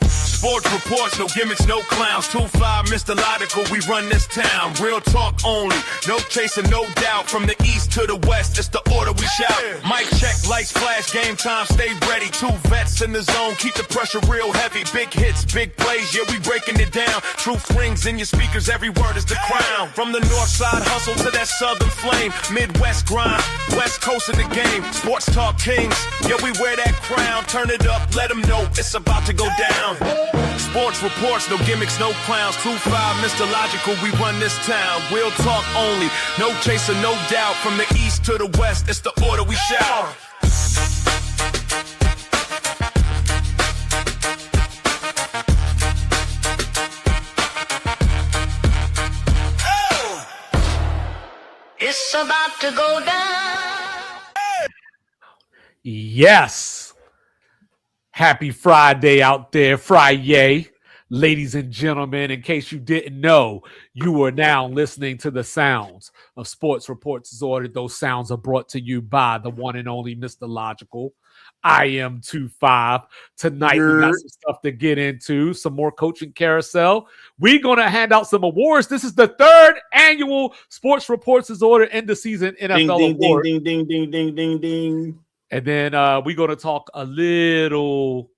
Sports reports, no gimmicks, no clowns. 2-5, Mr. Logical, we run this town. Real talk only, no chasing, no doubt. From the east to the west, it's the order we shout. Mic check, lights flash, game time, stay ready. 2 vets in the zone, keep the pressure real heavy. Big hits, big plays, yeah, we breaking it down. Truth rings in your speakers, every word is the crown. From the north side hustle to that southern flame. Midwest grind, west coast of the game. Sports talk kings, yeah, we wear that crown. Turn it up, let them know it's about to go down. Sports reports, no gimmicks, no clowns. 2-5, Mr. Logical, we run this town. Real talk only, no chaser, no doubt. From the east to the west, it's the order we shout. It's about to go down. Yes. Happy Friday out there, Friday. Ladies and gentlemen, in case you didn't know, you are now listening to the sounds of Sports Reports as Ordered. Those sounds are brought to you by the one and only Mr. Logical. I am 2-5. Tonight, we got some stuff to get into, some more Coaching Carousel. We're going to hand out some awards. This is the 3rd annual Sports Reports as Ordered end of season NFL award. Ding, ding, ding, ding, ding, ding. And then we're going to talk a little,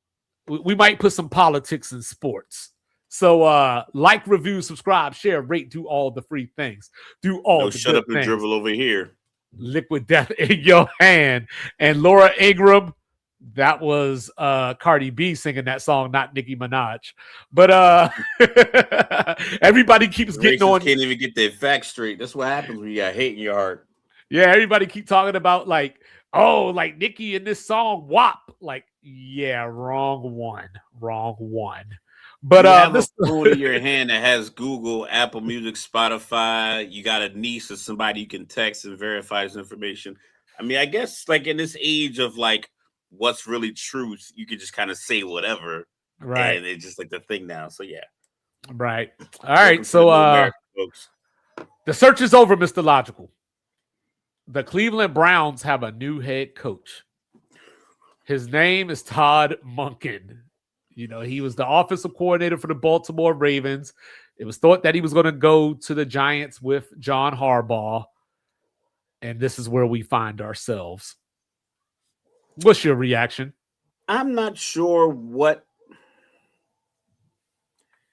we might put some politics in sports. So like, review, subscribe, share, rate, do all the free things. Do all the shut good up and things. dribble over here. Liquid Death in your hand. And Laura Ingram, that was Cardi B singing that song, not Nicki Minaj. But everybody keeps getting on. Can't even get their facts straight. That's what happens when you got hate in your heart. Yeah, everybody keep talking about like, oh, like Nicki in this song, WAP. Like, yeah, wrong one. But you have a phone in your hand that has Google, Apple Music, Spotify. You got a niece or somebody you can text and verify his information. I mean, I guess like in this age of like what's really truth, you can just kind of say whatever, right? And it's just like the thing now. So yeah, right. All right. So folks, the search is over, Mr. Logical. The Cleveland Browns have a new head coach. His name is Todd Monken. You know, he was the offensive coordinator for the Baltimore Ravens. It was thought that he was going to go to the Giants with John Harbaugh. And this is where we find ourselves. What's your reaction? I'm not sure what.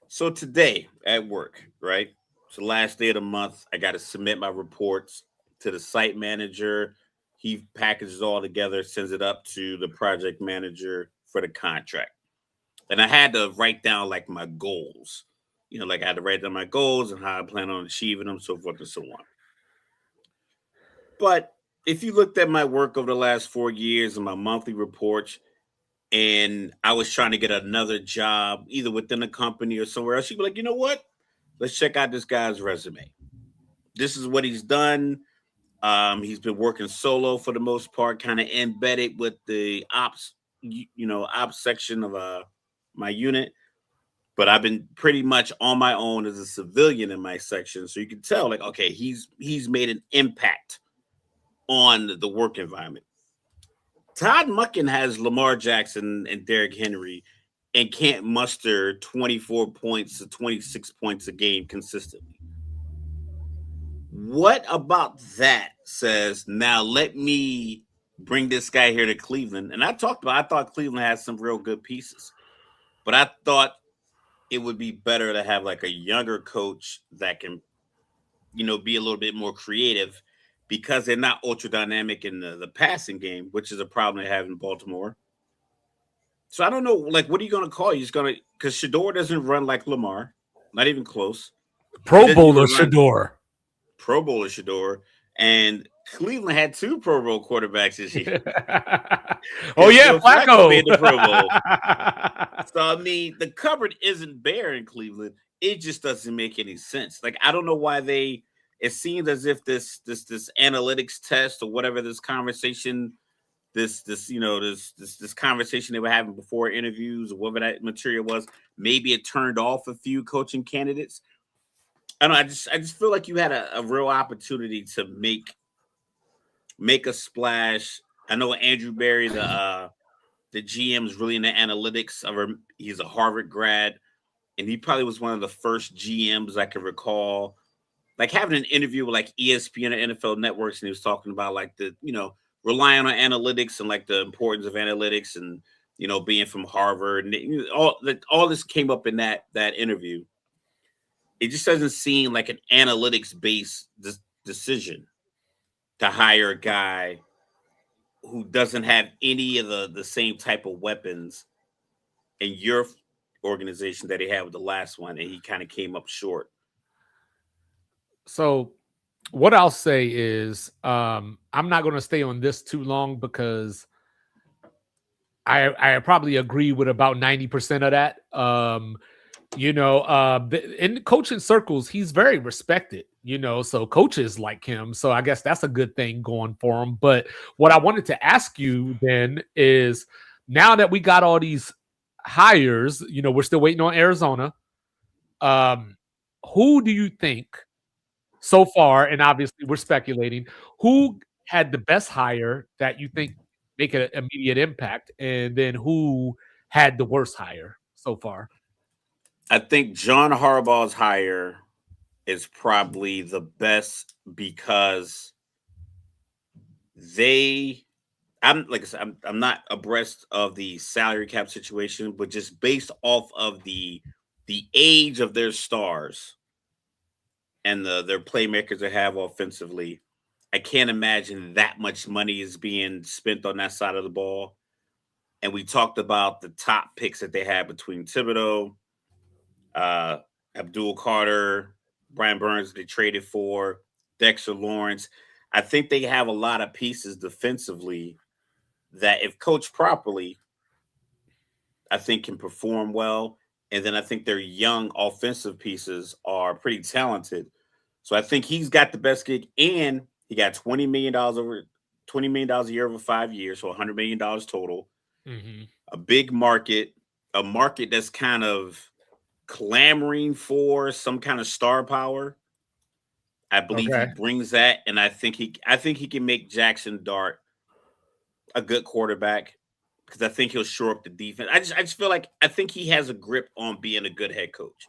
So today at work, right? It's the last day of the month. I got to submit my reports to the site manager. He packages all together, sends it up to the project manager for the contract. And I had to write down like my goals. You know, like I had to write down my goals and how I plan on achieving them, so forth and so on. But if you looked at my work over the last 4 years and my monthly reports, and I was trying to get another job, either within a company or somewhere else, you'd be like, you know what? Let's check out this guy's resume. This is what he's done. He's been working solo for the most part, kind of embedded with the ops section of my unit. But I've been pretty much on my own as a civilian in my section. So you can tell, like, okay, he's made an impact on the work environment. Todd Monken has Lamar Jackson and Derrick Henry and can't muster 24 points to 26 points a game consistently. What about that says, now let me bring this guy here to Cleveland? And I thought Cleveland had some real good pieces, but I thought it would be better to have like a younger coach that can, be a little bit more creative, because they're not ultra dynamic in the passing game, which is a problem they have in Baltimore. So I don't know, like, what are you going to call? You're just going to, because Shador doesn't run like Lamar, not even close. Pro Bowler Shador. Pro Bowler Shador. And Cleveland had 2 Pro Bowl quarterbacks this year. Oh, yeah, Flacco made the Pro Bowl. So, I mean, the cupboard isn't bare in Cleveland. It just doesn't make any sense. Like, I don't know why it seems as if this analytics test or whatever this conversation, this conversation they were having before interviews or whatever that material was, maybe it turned off a few coaching candidates. I don't know. I just feel like you had a real opportunity to make a splash. I know Andrew Berry, the the GM's really into analytics. He's a Harvard grad, and he probably was one of the first GMs I can recall, like having an interview with like ESPN or NFL networks, and he was talking about like relying on analytics and like the importance of analytics, and being from Harvard, and all this came up in that interview. It just doesn't seem like an analytics based decision to hire a guy who doesn't have any of the same type of weapons in your organization that he had with the last one, and he kind of came up short. So what I'll say is I'm not going to stay on this too long because I probably agree with about 90% of that. In coaching circles, he's very respected, so coaches like him. So I guess that's a good thing going for him. But what I wanted to ask you then is, now that we got all these hires, we're still waiting on Arizona. Who do you think so far, and obviously we're speculating, who had the best hire that you think make an immediate impact, and then who had the worst hire so far? I think John Harbaugh's hire is probably the best because I'm like I said, I'm not abreast of the salary cap situation, but just based off of the age of their stars and their playmakers they have offensively, I can't imagine that much money is being spent on that side of the ball. And we talked about the top picks that they had between Thibodeau, Abdul Carter, Brian Burns, they traded for Dexter Lawrence. I think they have a lot of pieces defensively that, if coached properly, I think can perform well. And then I think their young offensive pieces are pretty talented. So I think he's got the best gig, and he got $20 million a year over 5 years, so $100 million total. Mm-hmm. A big market, a market that's kind of clamoring for some kind of star power. I believe he brings that, and I think he can make Jackson Dart a good quarterback, because I think he'll shore up the defense. I just feel like I think he has a grip on being a good head coach,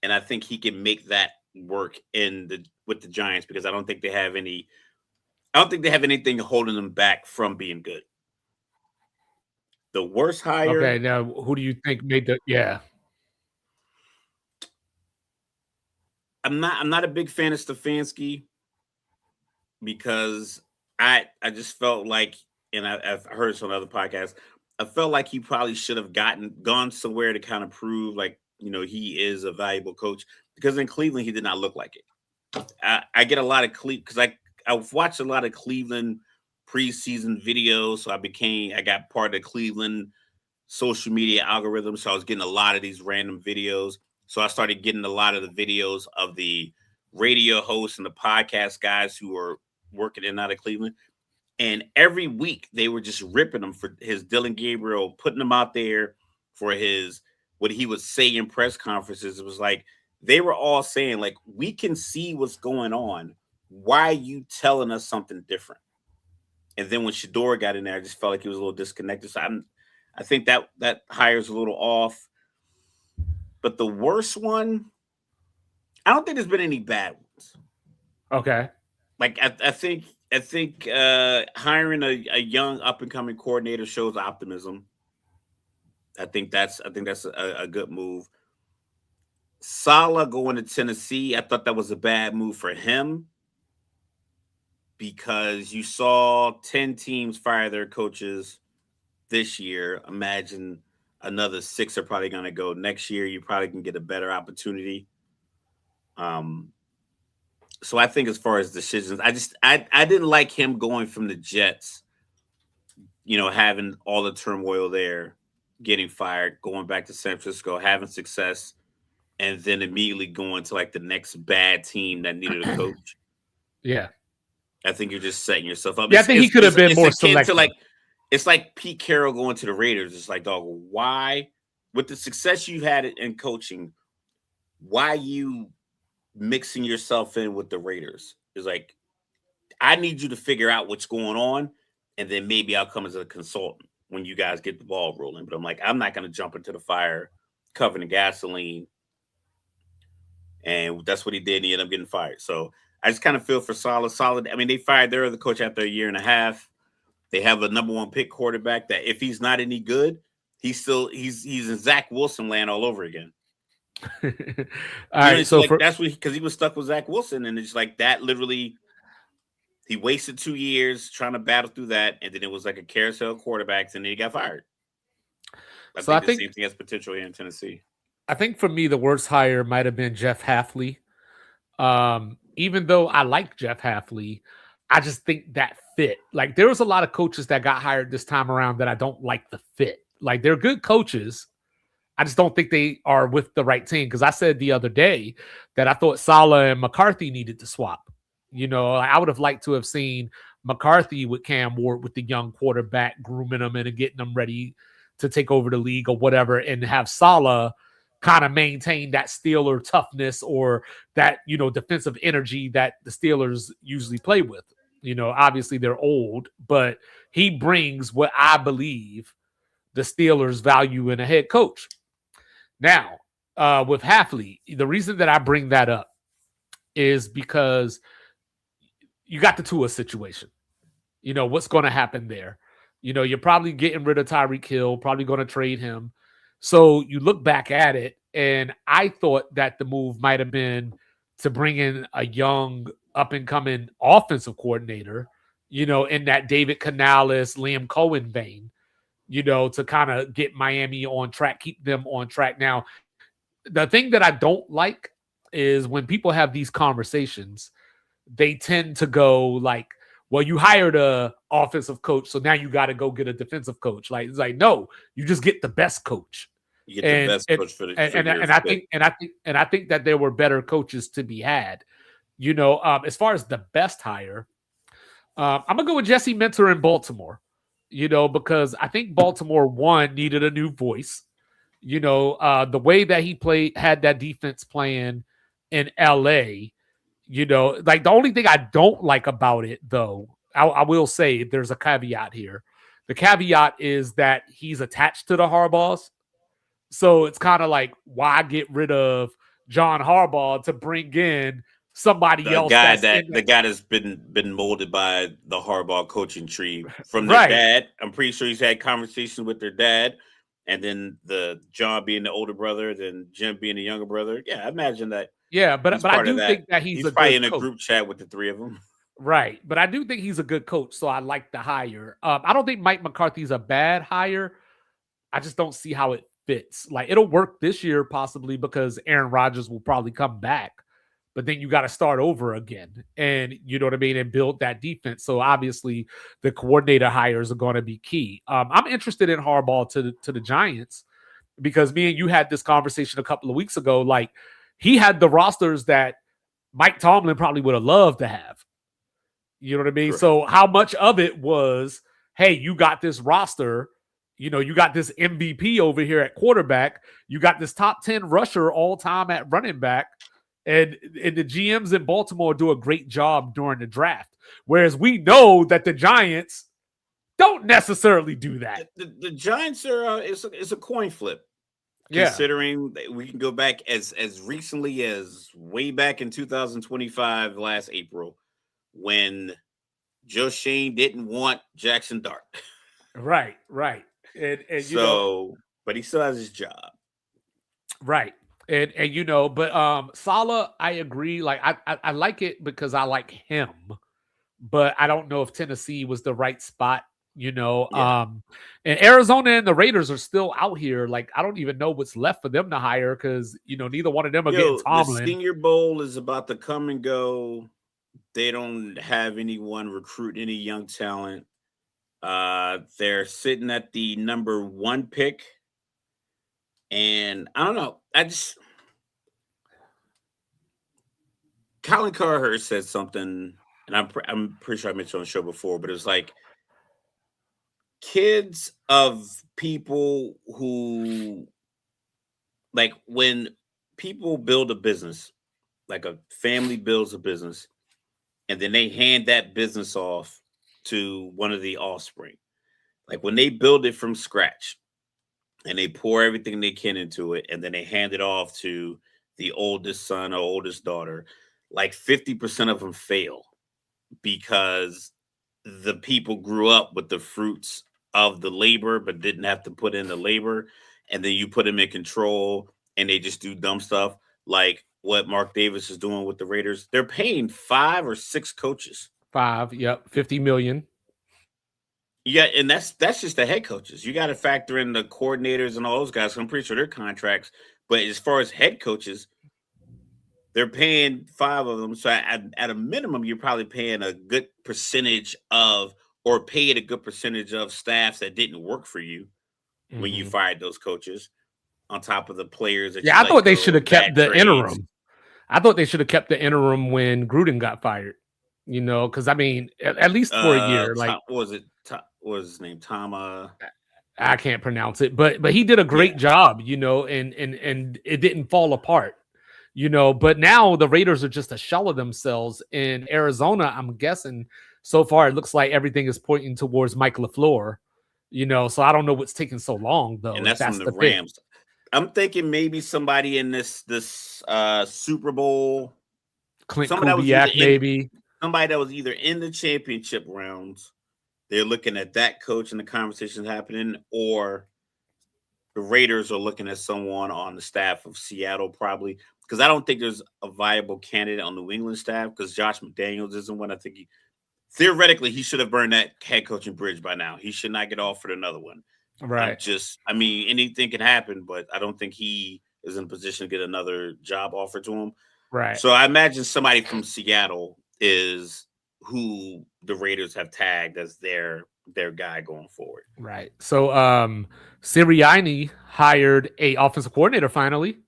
and I think he can make that work with the Giants, because I don't think they have anything holding them back from being good. The worst hire. Okay, now who do you think made the? Yeah, I'm not a big fan of Stefanski, because I just felt like, and I've heard some other podcasts, I felt like he probably should have gone somewhere to kind of prove like, he is a valuable coach, because in Cleveland he did not look like it. I get a lot of because I've watched a lot of Cleveland preseason videos, so I got part of the Cleveland social media algorithm, so I was getting a lot of these random videos. So I started getting a lot of the videos of the radio hosts and the podcast guys who were working in and out of Cleveland. And every week they were just ripping him for his Dylan Gabriel, putting him out there for what he would say in press conferences. It was like they were all saying, like, we can see what's going on. Why are you telling us something different? And then when Shador got in there, I just felt like he was a little disconnected. So I think that hire's a little off. But the worst one, I don't think there's been any bad ones. Okay. Like I think hiring a young up and coming coordinator shows optimism. I think that's a good move. Saleh going to Tennessee, I thought that was a bad move for him, because you saw 10 teams fire their coaches this year. Imagine another 6 are probably going to go next year. You probably can get a better opportunity. So I think as far as decisions, I didn't like him going from the Jets, having all the turmoil there, getting fired, going back to San Francisco, having success, and then immediately going to like the next bad team that needed a coach. Yeah. I think you're just setting yourself up. Yeah, I think he could have been more selective. It's like Pete Carroll going to the Raiders. It's like, dog, why, with the success you had in coaching, why you mixing yourself in with the Raiders? It's like, I need you to figure out what's going on, and then maybe I'll come as a consultant. when you guys get the ball rolling. But I'm like, I'm not going to jump into the fire covered in gasoline. And that's what he did. And he ended up getting fired. So I just kind of feel for Solid. I mean, they fired their other coach after a year and a half. They have a number 1 pick quarterback that if he's not any good, he's in Zach Wilson land all over again. All right. So like, that's what, because he was stuck with Zach Wilson. And it's like that literally, he wasted 2 years trying to battle through that. And then it was like a carousel of quarterbacks and then he got fired. I think the same thing has potential here in Tennessee. I think for me, the worst hire might have been Jeff Hafley. Even though I like Jeff Hafley, I just think that fit. Like, there was a lot of coaches that got hired this time around that I don't like the fit. Like, they're good coaches. I just don't think they are with the right team. Because I said the other day that I thought Saleh and McCarthy needed to swap. I would have liked to have seen McCarthy with Cam Ward with the young quarterback, grooming them and getting them ready to take over the league or whatever, and have Saleh kind of maintain that Steeler toughness or that, defensive energy that the Steelers usually play with. Obviously they're old, but he brings what I believe the Steelers value in a head coach. Now, with Hafley, the reason that I bring that up is because you got the Tua situation. What's going to happen there? You're probably getting rid of Tyreek Hill, probably going to trade him. So you look back at it, and I thought that the move might have been to bring in a young, up-and-coming offensive coordinator, in that David Canales, Liam Cohen vein, to kind of get Miami on track, keep them on track. Now, the thing that I don't like is when people have these conversations, they tend to go like, well, you hired a offensive coach, so now you got to go get a defensive coach. Like, it's like, no, you just get the best coach. You get the best coach for the I think that there were better coaches to be had. As far as the best hire, I'm gonna go with Jesse Minter in Baltimore. Because I think Baltimore needed a new voice. The way that he had that defense playing in LA. Like, the only thing I don't like about it, though, I will say there's a caveat here. The caveat is that he's attached to the Harbaughs. So it's kind of like, why get rid of John Harbaugh to bring in somebody else? The guy that's been molded by the Harbaugh coaching tree from their dad. I'm pretty sure he's had conversations with their dad. And then the John being the older brother, then Jim being the younger brother. Yeah, I imagine that. Yeah, but I do think that he's probably in a group chat with the three of them. Right, but I do think he's a good coach, so I like the hire. I don't think Mike McCarthy's a bad hire. I just don't see how it fits. Like, it'll work this year possibly because Aaron Rodgers will probably come back, but then you got to start over again, and you know what I mean, and build that defense. So obviously, the coordinator hires are going to be key. I'm interested in Harbaugh to the Giants because me and you had this conversation a couple of weeks ago. Like, he had the rosters that Mike Tomlin probably would have loved to have. You know what I mean? Correct. So how much of it was, hey, you got this roster, you got this MVP over here at quarterback, you got this top 10 rusher all time at running back, and the GMs in Baltimore do a great job during the draft. Whereas we know that the Giants don't necessarily do that. The Giants are it's a coin flip. Considering that we can go back as recently as way back in 2025, last April, when Joe Shane didn't want Jackson Dart. Right. And but he still has his job. Right. And but Saleh, I agree. Like, I like it because I like him, but I don't know if Tennessee was the right spot. And Arizona and the Raiders are still out here. Like, I don't even know what's left for them to hire because neither one of them are getting Tomlin. The Senior Bowl is about to come and go. They don't have anyone recruit any young talent. They're sitting at the number 1 pick, and I don't know. Colin Cowherd said something, and I'm pretty sure I mentioned on the show before, but it was like, kids of people who, like, when people build a business, like a family builds a business, and then they hand that business off to one of the offspring. Like when they build it from scratch and they pour everything they can into it, and then they hand it off to the oldest son or oldest daughter, like 50% of them fail because the people grew up with the fruits of the labor but didn't have to put in the labor, and then you put them in control and they just do dumb stuff like what Mark Davis is doing with the Raiders. They're paying 5 or 6 coaches. 5, yep, 50 million. Yeah, and that's just the head coaches. You got to factor in the coordinators and all those guys. I'm pretty sure their contracts. But as far as head coaches, they're paying 5 of them. So at a minimum, you're probably paying a good percentage of, or paid a good percentage of staffs that didn't work for you when you fired those coaches, on top of the players that Yeah, you I thought they should go, have kept bad the trades. interim. I thought they should have kept the interim when Gruden got fired. You know, because I mean, at least for a year. Like, what was his name? Tom. I can't pronounce it, but he did a great job. You know, and it didn't fall apart. You know, but now the Raiders are just a shell of themselves. In Arizona, I'm guessing so far it looks like everything is pointing towards Mike LaFleur. You know, so I don't know what's taking so long though. And that's from the thing. Rams. I'm thinking maybe somebody in this Super Bowl, Clint somebody Kubiak, maybe. Somebody that was either in the championship rounds. They're looking at that coach and the conversations happening, or the Raiders are looking at someone on the staff of Seattle, probably, because I don't think there's a viable candidate on the New England staff, because Josh McDaniels isn't one. I think theoretically he should have burned that head coaching bridge by now. He should not get offered another one. Right. I mean, anything can happen, but I don't think he is in a position to get another job offered to him. Right. So I imagine somebody from Seattle is who the Raiders have tagged as their guy going forward. Right. So Sirianni hired a offensive coordinator finally.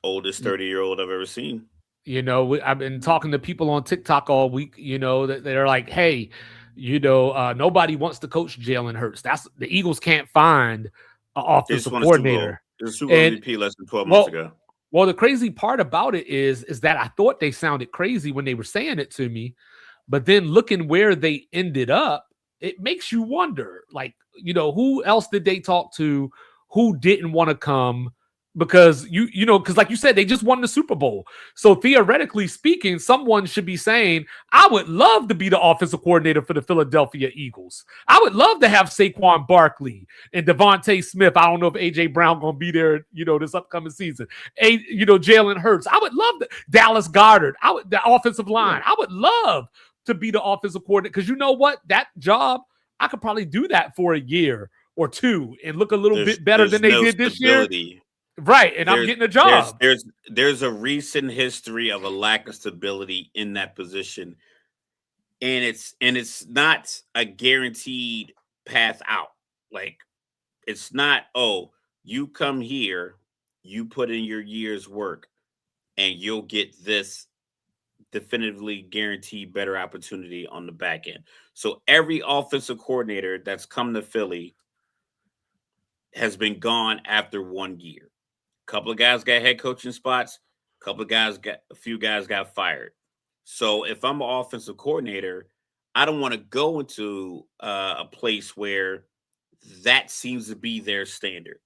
Oldest 30-year-old I've ever seen. You know, I've been talking to people on TikTok all week, you know, that they're like, hey, you know, nobody wants to coach Jalen Hurts. That's the Eagles can't find an offensive coordinator. It was Super MVP less than 12 months ago. Well, the crazy part about it is that I thought they sounded crazy when they were saying it to me, but then looking where they ended up, it makes you wonder, like, you know, who else did they talk to who didn't want to come? Because you know, because like you said, they just won the Super Bowl. So theoretically speaking, someone should be saying, I would love to be the offensive coordinator for the Philadelphia Eagles. I would love to have Saquon Barkley and Devontae Smith. I don't know if AJ Brown gonna be there, you know, this upcoming season. You know, Jalen Hurts. I would love Dallas Goedert. The offensive line. I would love to be the offensive coordinator, because you know what? That job, I could probably do that for a year or two and look a little bit better than they did this year. Right, and I'm getting a job. There's a recent history of a lack of stability in that position, and it's not a guaranteed path out. Like, it's not, oh, you come here, you put in your year's work, and you'll get this definitively guaranteed better opportunity on the back end. So every offensive coordinator that's come to Philly has been gone after 1 year. Couple of guys got head coaching spots. A few guys got fired. So if I'm an offensive coordinator, I don't want to go into a place where that seems to be their standard.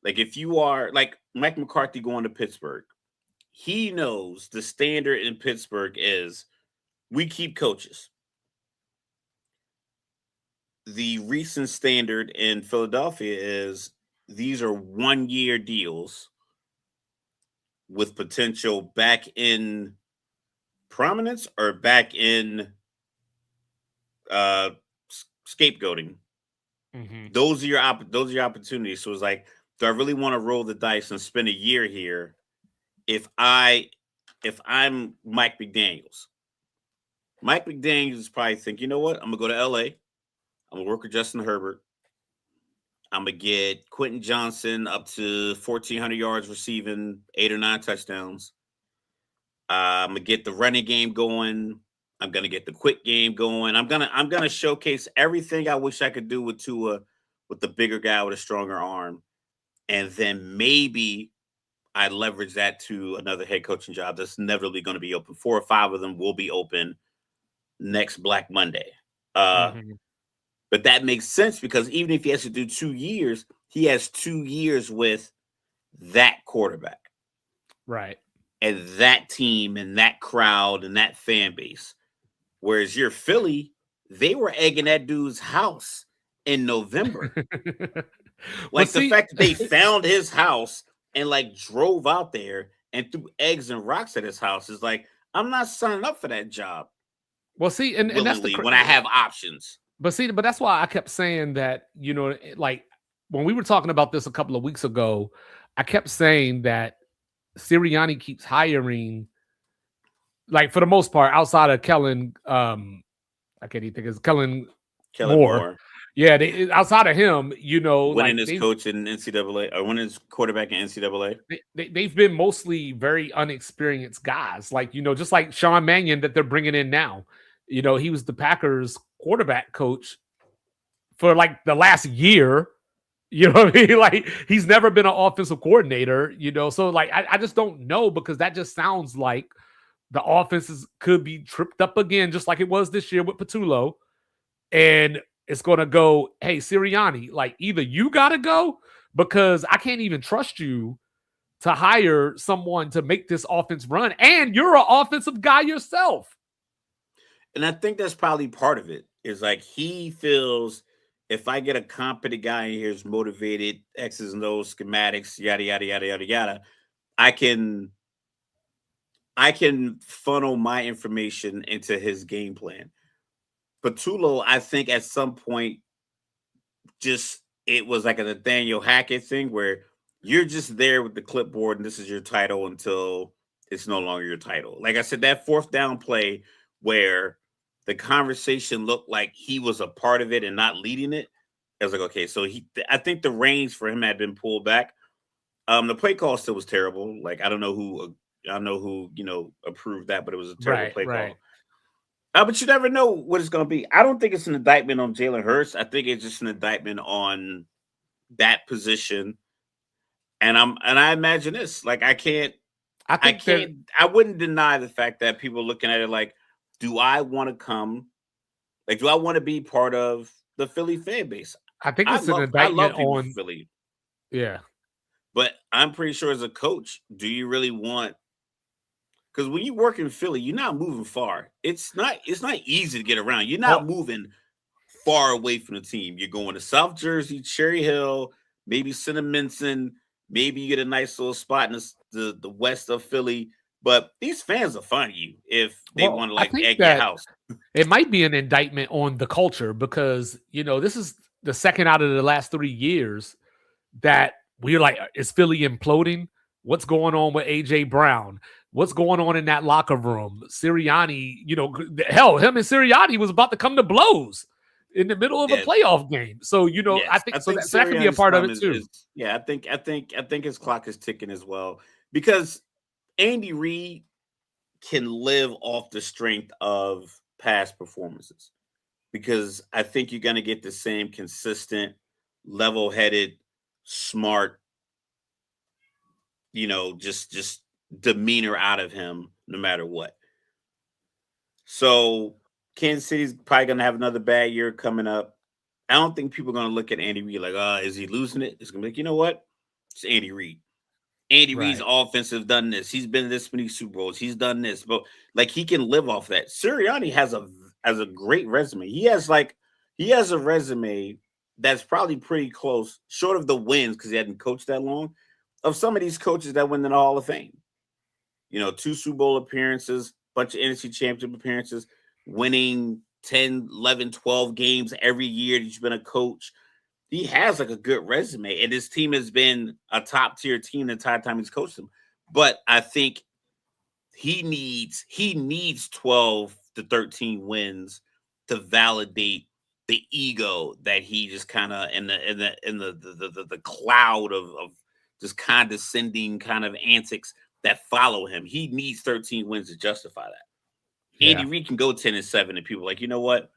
Like, if you are like Mike McCarthy going to Pittsburgh, he knows the standard in Pittsburgh is we keep coaches. The recent standard in Philadelphia is these are 1-year deals with potential back in prominence or back in scapegoating. Mm-hmm. Those are your opportunities. So it's like, do I really want to roll the dice and spend a year here if I'm Mike McDaniels? Mike McDaniels is probably think, you know what? I'm gonna go to LA. I'm gonna work with Justin Herbert. I'm going to get Quentin Johnson up to 1,400 yards receiving, 8 or 9 touchdowns. I'm going to get the running game going. I'm going to get the quick game going. I'm going to showcase everything I wish I could do with Tua, with the bigger guy with a stronger arm. And then maybe I leverage that to another head coaching job that's inevitably going to be open. 4 or 5 of them will be open next Black Monday. Mhm. But that makes sense because even if he has to do 2 years, he has 2 years with that quarterback Right. and that team and that crowd and that fan base. Whereas you're Philly, they were egging that dude's house in November. Well, Like the see, fact that they found his house and like drove out there and threw eggs and rocks at his house is like, I'm not signing up for that job and that's willingly when I have options. but that's why I kept saying that, like when we were talking about this a couple of weeks ago, I kept saying that Sirianni keeps hiring, like for the most part, outside of Kellen, I can't even think it's Kellen Kellen Moore. Moore Yeah, outside of him, winning like his coach in NCAA or winning his quarterback in NCAA. they've been mostly very unexperienced guys, like just like Sean Mannion that they're bringing in now. He was the Packers quarterback coach for like the last year. You know what I mean? Like he's never been an offensive coordinator. So like I just don't know, because that just sounds like the offenses could be tripped up again, just like it was this year with Patullo. And it's going to go, hey, Sirianni, like either you got to go, because I can't even trust you to hire someone to make this offense run. And you're an offensive guy yourself. And I think that's probably part of it. Is like he feels if I get a competent guy in here who's motivated, X's and O's, schematics, yada yada yada yada yada, I can funnel my information into his game plan. Patullo, I think at some point, just it was like a Nathaniel Hackett thing where you're just there with the clipboard and this is your title until it's no longer your title. Like I said, that fourth down play where the conversation looked like he was a part of it and not leading it. I was like, okay, so I think the reins for him had been pulled back. The play call still was terrible. Like I don't know who approved that, but it was a terrible play call. But you never know what it's going to be. I don't think it's an indictment on Jalen Hurts. I think it's just an indictment on that position. And I imagine this. Like I wouldn't deny the fact that people are looking at it like, do I want to come? Like, do I want to be part of the Philly fan base? I think it's an indictment on Philly. Yeah. But I'm pretty sure as a coach, do you really want? Because when you work in Philly, you're not moving far. It's not easy to get around. You're not moving far away from the team. You're going to South Jersey, Cherry Hill, maybe Cinnaminson. Maybe you get a nice little spot in the west of Philly. But these fans will find you if they want to like egg your house. It might be an indictment on the culture because, this is the second out of the last 3 years that we're like, is Philly imploding? What's going on with A.J. Brown? What's going on in that locker room? Sirianni, hell, him and Sirianni was about to come to blows in the middle of a playoff game. So, I think that could be a part of it too. I think his clock is ticking as well because Andy Reid can live off the strength of past performances because I think you're going to get the same consistent, level-headed, smart, just demeanor out of him no matter what. So Kansas City's probably going to have another bad year coming up. I don't think people are going to look at Andy Reid like, is he losing it? It's going to be like, you know what? It's Andy Reid. Andy Reid's offense has done this. He's been in this many Super Bowls. He's done this. But like he can live off that. Sirianni has a great resume. He has a resume that's probably pretty close, short of the wins because he hadn't coached that long, of some of these coaches that went in the Hall of Fame. 2 Super Bowl appearances, bunch of NFC Championship appearances, winning 10, 11, 12 games every year that you've been a coach. He has like a good resume, and his team has been a top tier team the entire time he's coached them. But I think he needs 12 to 13 wins to validate the ego that he just kind of in the cloud of just condescending kind of antics that follow him. He needs 13 wins to justify that. Yeah. Andy Reid can go 10-7, and people are like, you know what?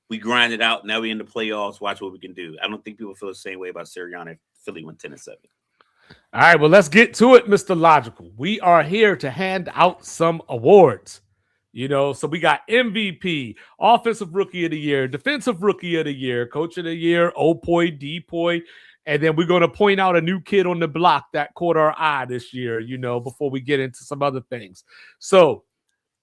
We grind it out. Now we're in the playoffs. Watch what we can do. I don't think people feel the same way about Sirianni if Philly went 10-7. All right, well, let's get to it, Mr. Logical. We are here to hand out some awards. So we got MVP, Offensive Rookie of the Year, Defensive Rookie of the Year, Coach of the Year, O-Poi, D-Poi, and then we're going to point out a new kid on the block that caught our eye this year, before we get into some other things. So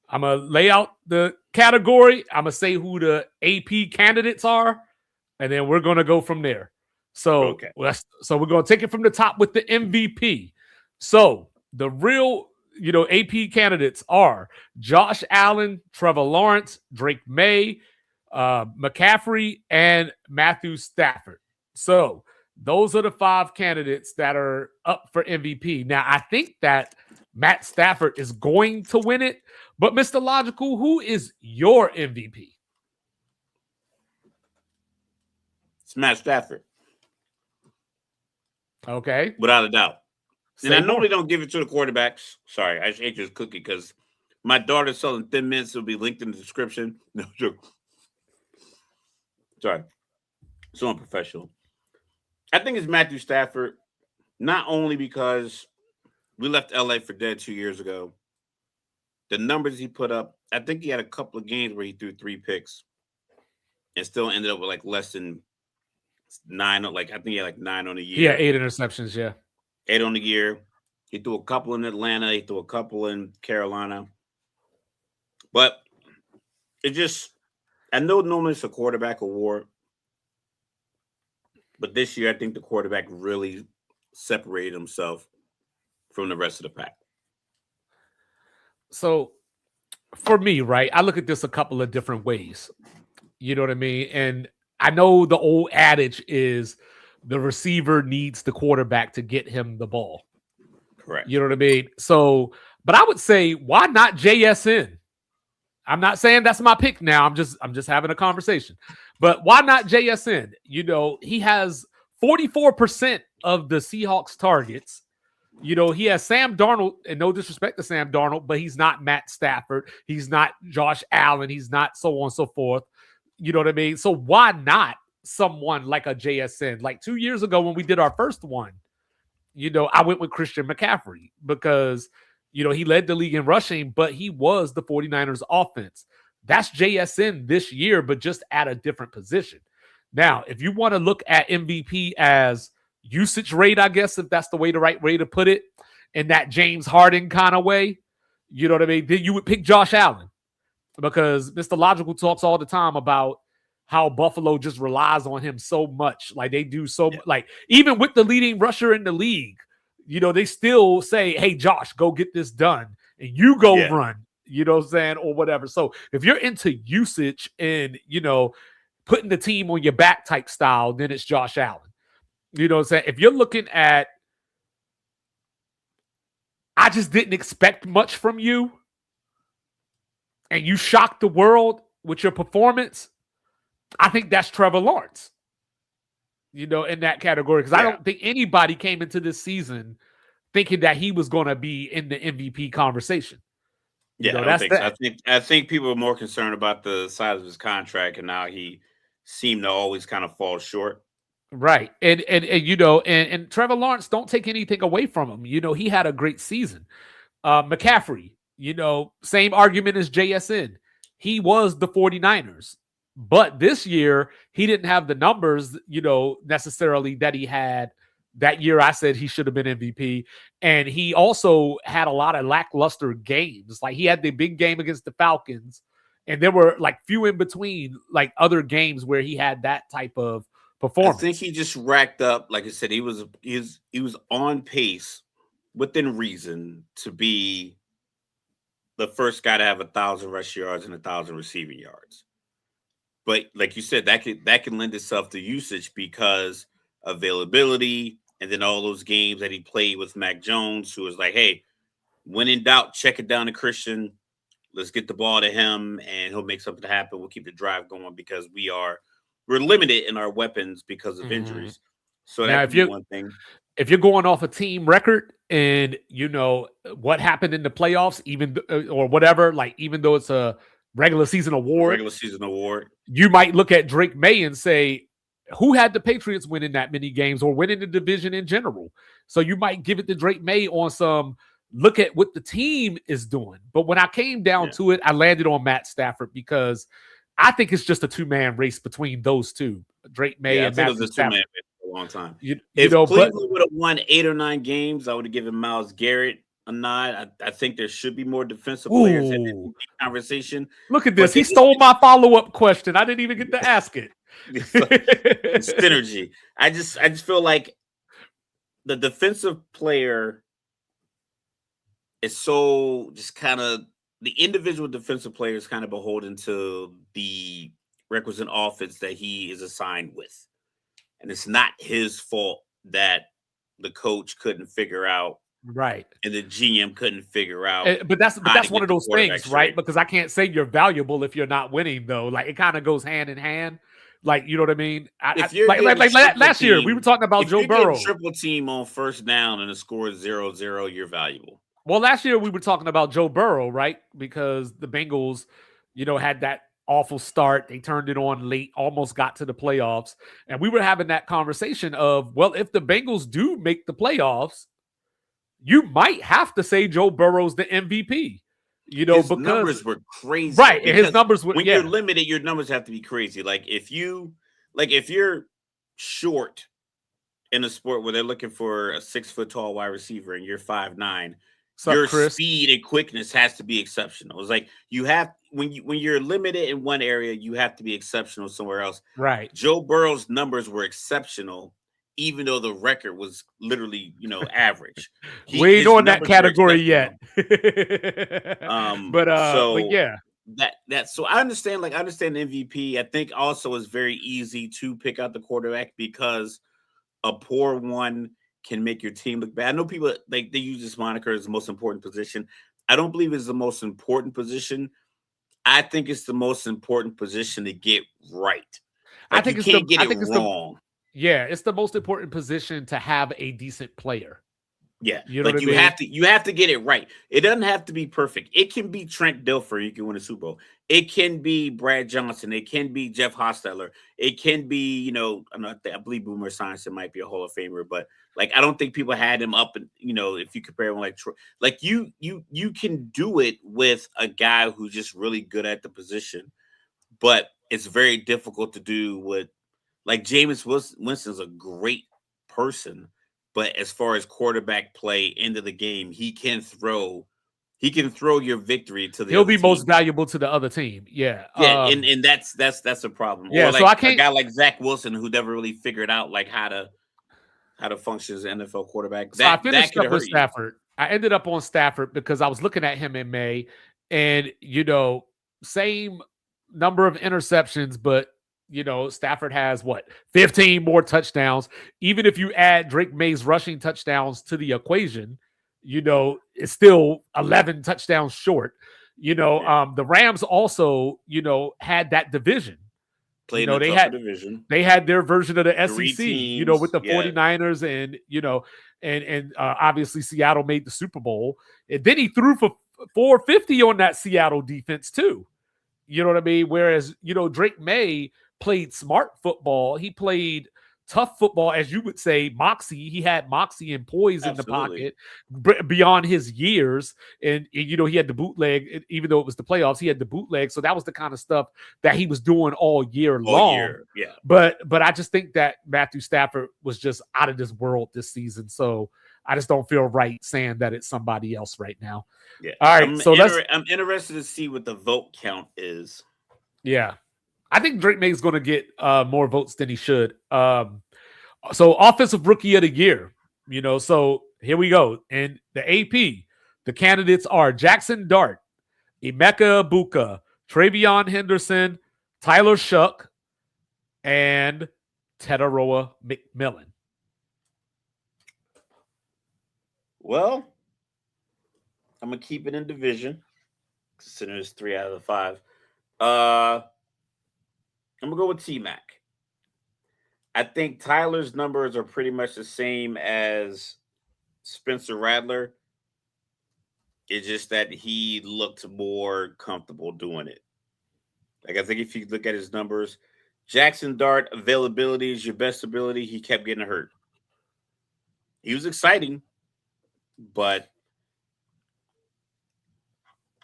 I'm going to lay out the category. I'm going to say who the AP candidates are, and then we're going to go from there. So, so we're going to take it from the top with the MVP. So the real AP candidates are Josh Allen, Trevor Lawrence, Drake May, McCaffrey, and Matthew Stafford. So those are the 5 candidates that are up for MVP. Now, I think that Matt Stafford is going to win it, but Mr. Logical, who is your MVP? It's Matt Stafford. Okay. Without a doubt. And I normally don't give it to the quarterbacks. Sorry, I just ate this cookie because my daughter's selling Thin Mints. It'll be linked in the description. No joke. Sorry. So unprofessional. I think it's Matthew Stafford, not only because we left LA for dead 2 years ago. The numbers he put up, I think he had a couple of games where he threw 3 picks and still ended up with like less than 9. Like I think he had like 9 on the year. Yeah, 8 interceptions, yeah. 8 on the year. He threw a couple in Atlanta. He threw a couple in Carolina. But it just, I know normally it's a quarterback award. But this year, I think the quarterback really separated himself from the rest of the pack. So for me, right, I look at this a couple of different ways. You know what I mean? And I know the old adage is the receiver needs the quarterback to get him the ball. Correct. You know what I mean? So, but I would say, why not JSN? I'm not saying that's my pick now. I'm just having a conversation. But why not JSN? He has 44% of the Seahawks targets. He has Sam Darnold, and no disrespect to Sam Darnold, but he's not Matt Stafford. He's not Josh Allen. He's not so on and so forth. You know what I mean? So why not someone like a JSN? Like 2 years ago when we did our first one, I went with Christian McCaffrey because, he led the league in rushing, but he was the 49ers offense. That's JSN this year, but just at a different position. Now, if you want to look at MVP as usage rate, I guess, if that's the right way to put it, in that James Harden kind of way, you know what I mean? Then you would pick Josh Allen because Mr. Logical talks all the time about how Buffalo just relies on him so much. Like they do so much. Like even with the leading rusher in the league, they still say, hey, Josh, go get this done. And you go run, you know what I'm saying? Or whatever. So if you're into usage and, putting the team on your back type style, then it's Josh Allen. You know what I'm saying? If you're looking at, I just didn't expect much from you and you shocked the world with your performance, I think that's Trevor Lawrence, in that category. Because I don't think anybody came into this season thinking that he was going to be in the MVP conversation. Yeah, I think people are more concerned about the size of his contract, and now he seemed to always kind of fall short. Right. And Trevor Lawrence, don't take anything away from him. He had a great season. McCaffrey, same argument as JSN. He was the 49ers. But this year, he didn't have the numbers, necessarily that he had that year. I said he should have been MVP. And he also had a lot of lackluster games. Like he had the big game against the Falcons. And there were like few in between, like other games where he had that type of performance. I think he just racked up, like I said, he was on pace within reason to be the first guy to have 1,000 rush yards and 1,000 receiving yards. But like you said, that can lend itself to usage because availability, and then all those games that he played with Mac Jones, who was like, hey, when in doubt, check it down to Christian. Let's get the ball to him, and he'll make something happen. We'll keep the drive going because we're limited in our weapons because of injuries. So now, that could be one thing. If you're going off a team record and what happened in the playoffs, or whatever, like even though it's a regular season award, you might look at Drake May and say, who had the Patriots winning that many games or winning the division in general? So you might give it to Drake May on some look at what the team is doing. But when I came down to it, I landed on Matt Stafford because I think it's just a two-man race between those two, Drake May and Matthew Stafford. Two-man race for a long time. If Cleveland would have won 8 or 9 games, I would have given Myles Garrett a nod. I think there should be more defensive players in the conversation. Look at this. He stole my follow-up question. I didn't even get to ask it. Synergy. I just feel like the defensive player is so just kind of the individual defensive player is kind of beholden to the requisite offense that he is assigned with. And it's not his fault that the coach couldn't figure out. Right. And the GM couldn't figure out. But that's one of those things, right? Because I can't say you're valuable if you're not winning, though. Like, it kind of goes hand in hand. Like, you know what I mean? Like last year, we were talking about Joe Burrow. Triple team on first down and the score is 0-0, you're valuable. Well, last year we were talking about Joe Burrow, right? Because the Bengals, had that awful start. They turned it on late, almost got to the playoffs. And we were having that conversation of, well, if the Bengals do make the playoffs, you might have to say Joe Burrow's the MVP. Because numbers were crazy. Right. And his numbers were, when you're limited, your numbers have to be crazy. If you're short in a sport where they're looking for a 6-foot-tall wide receiver and you're 5'9", speed and quickness has to be exceptional. It's like you have when you're limited in one area, you have to be exceptional somewhere else. Right. Joe Burrow's numbers were exceptional, even though the record was literally, average. We ain't on that category yet. But yeah. So I understand MVP. I think also it's very easy to pick out the quarterback because a poor one can make your team look bad. I know people they use this moniker as the most important position. I don't believe it's the most important position. I think it's the most important position to get right. I think it's wrong. It's the most important position to have a decent player. Yeah, you have to get it right. It doesn't have to be perfect. It can be Trent Dilfer. You can win a Super Bowl. It can be Brad Johnson. It can be Jeff Hostetler. It can be, I believe Boomer Science might be a Hall of Famer, but I don't think people had him up. And if you compare him you can do it with a guy who's just really good at the position, but it's very difficult to do with Jameis Winston's a great person. But as far as quarterback play into the game, he can throw your victory to the. He'll be most valuable to the other team. Yeah, and that's a problem. Yeah, or so I can't. A guy like Zach Wilson who never really figured out how to function as an NFL quarterback. So I finished up with Stafford. I ended up on Stafford because I was looking at him in May, and same number of interceptions, but. Stafford has 15 more touchdowns. Even if you add Drake May's rushing touchdowns to the equation, it's still 11 touchdowns short. The Rams also, had that division. Played in a division. They had their version of the SEC, teams, with the 49ers and obviously Seattle made the Super Bowl. And then he threw for 450 on that Seattle defense too. You know what I mean? Whereas, Drake May played smart football. He played tough football, as you would say, moxie. He had moxie and poise in the pocket beyond his years. And, he had the bootleg, even though it was the playoffs, he had the bootleg. So that was the kind of stuff that he was doing all year long. Yeah. But I just think that Matthew Stafford was just out of this world this season. So I just don't feel right saying that it's somebody else right now. Yeah. All right. I'm interested to see what the vote count is. Yeah. I think Drake May's going to get more votes than he should. So offensive rookie of the year, so here we go. And the AP, the candidates are Jackson Dart, Emeka Ibuka, Travion Henderson, Tyler Shuck, and Tetaroa McMillan. Well, I'm going to keep it in division, considering it's 3 out of the 5. I'm going to go with T-Mac. I think Tyler's numbers are pretty much the same as Spencer Rattler. It's just that he looked more comfortable doing it. I think if you look at his numbers, Jackson Dart, availability is your best ability. He kept getting hurt. He was exciting, but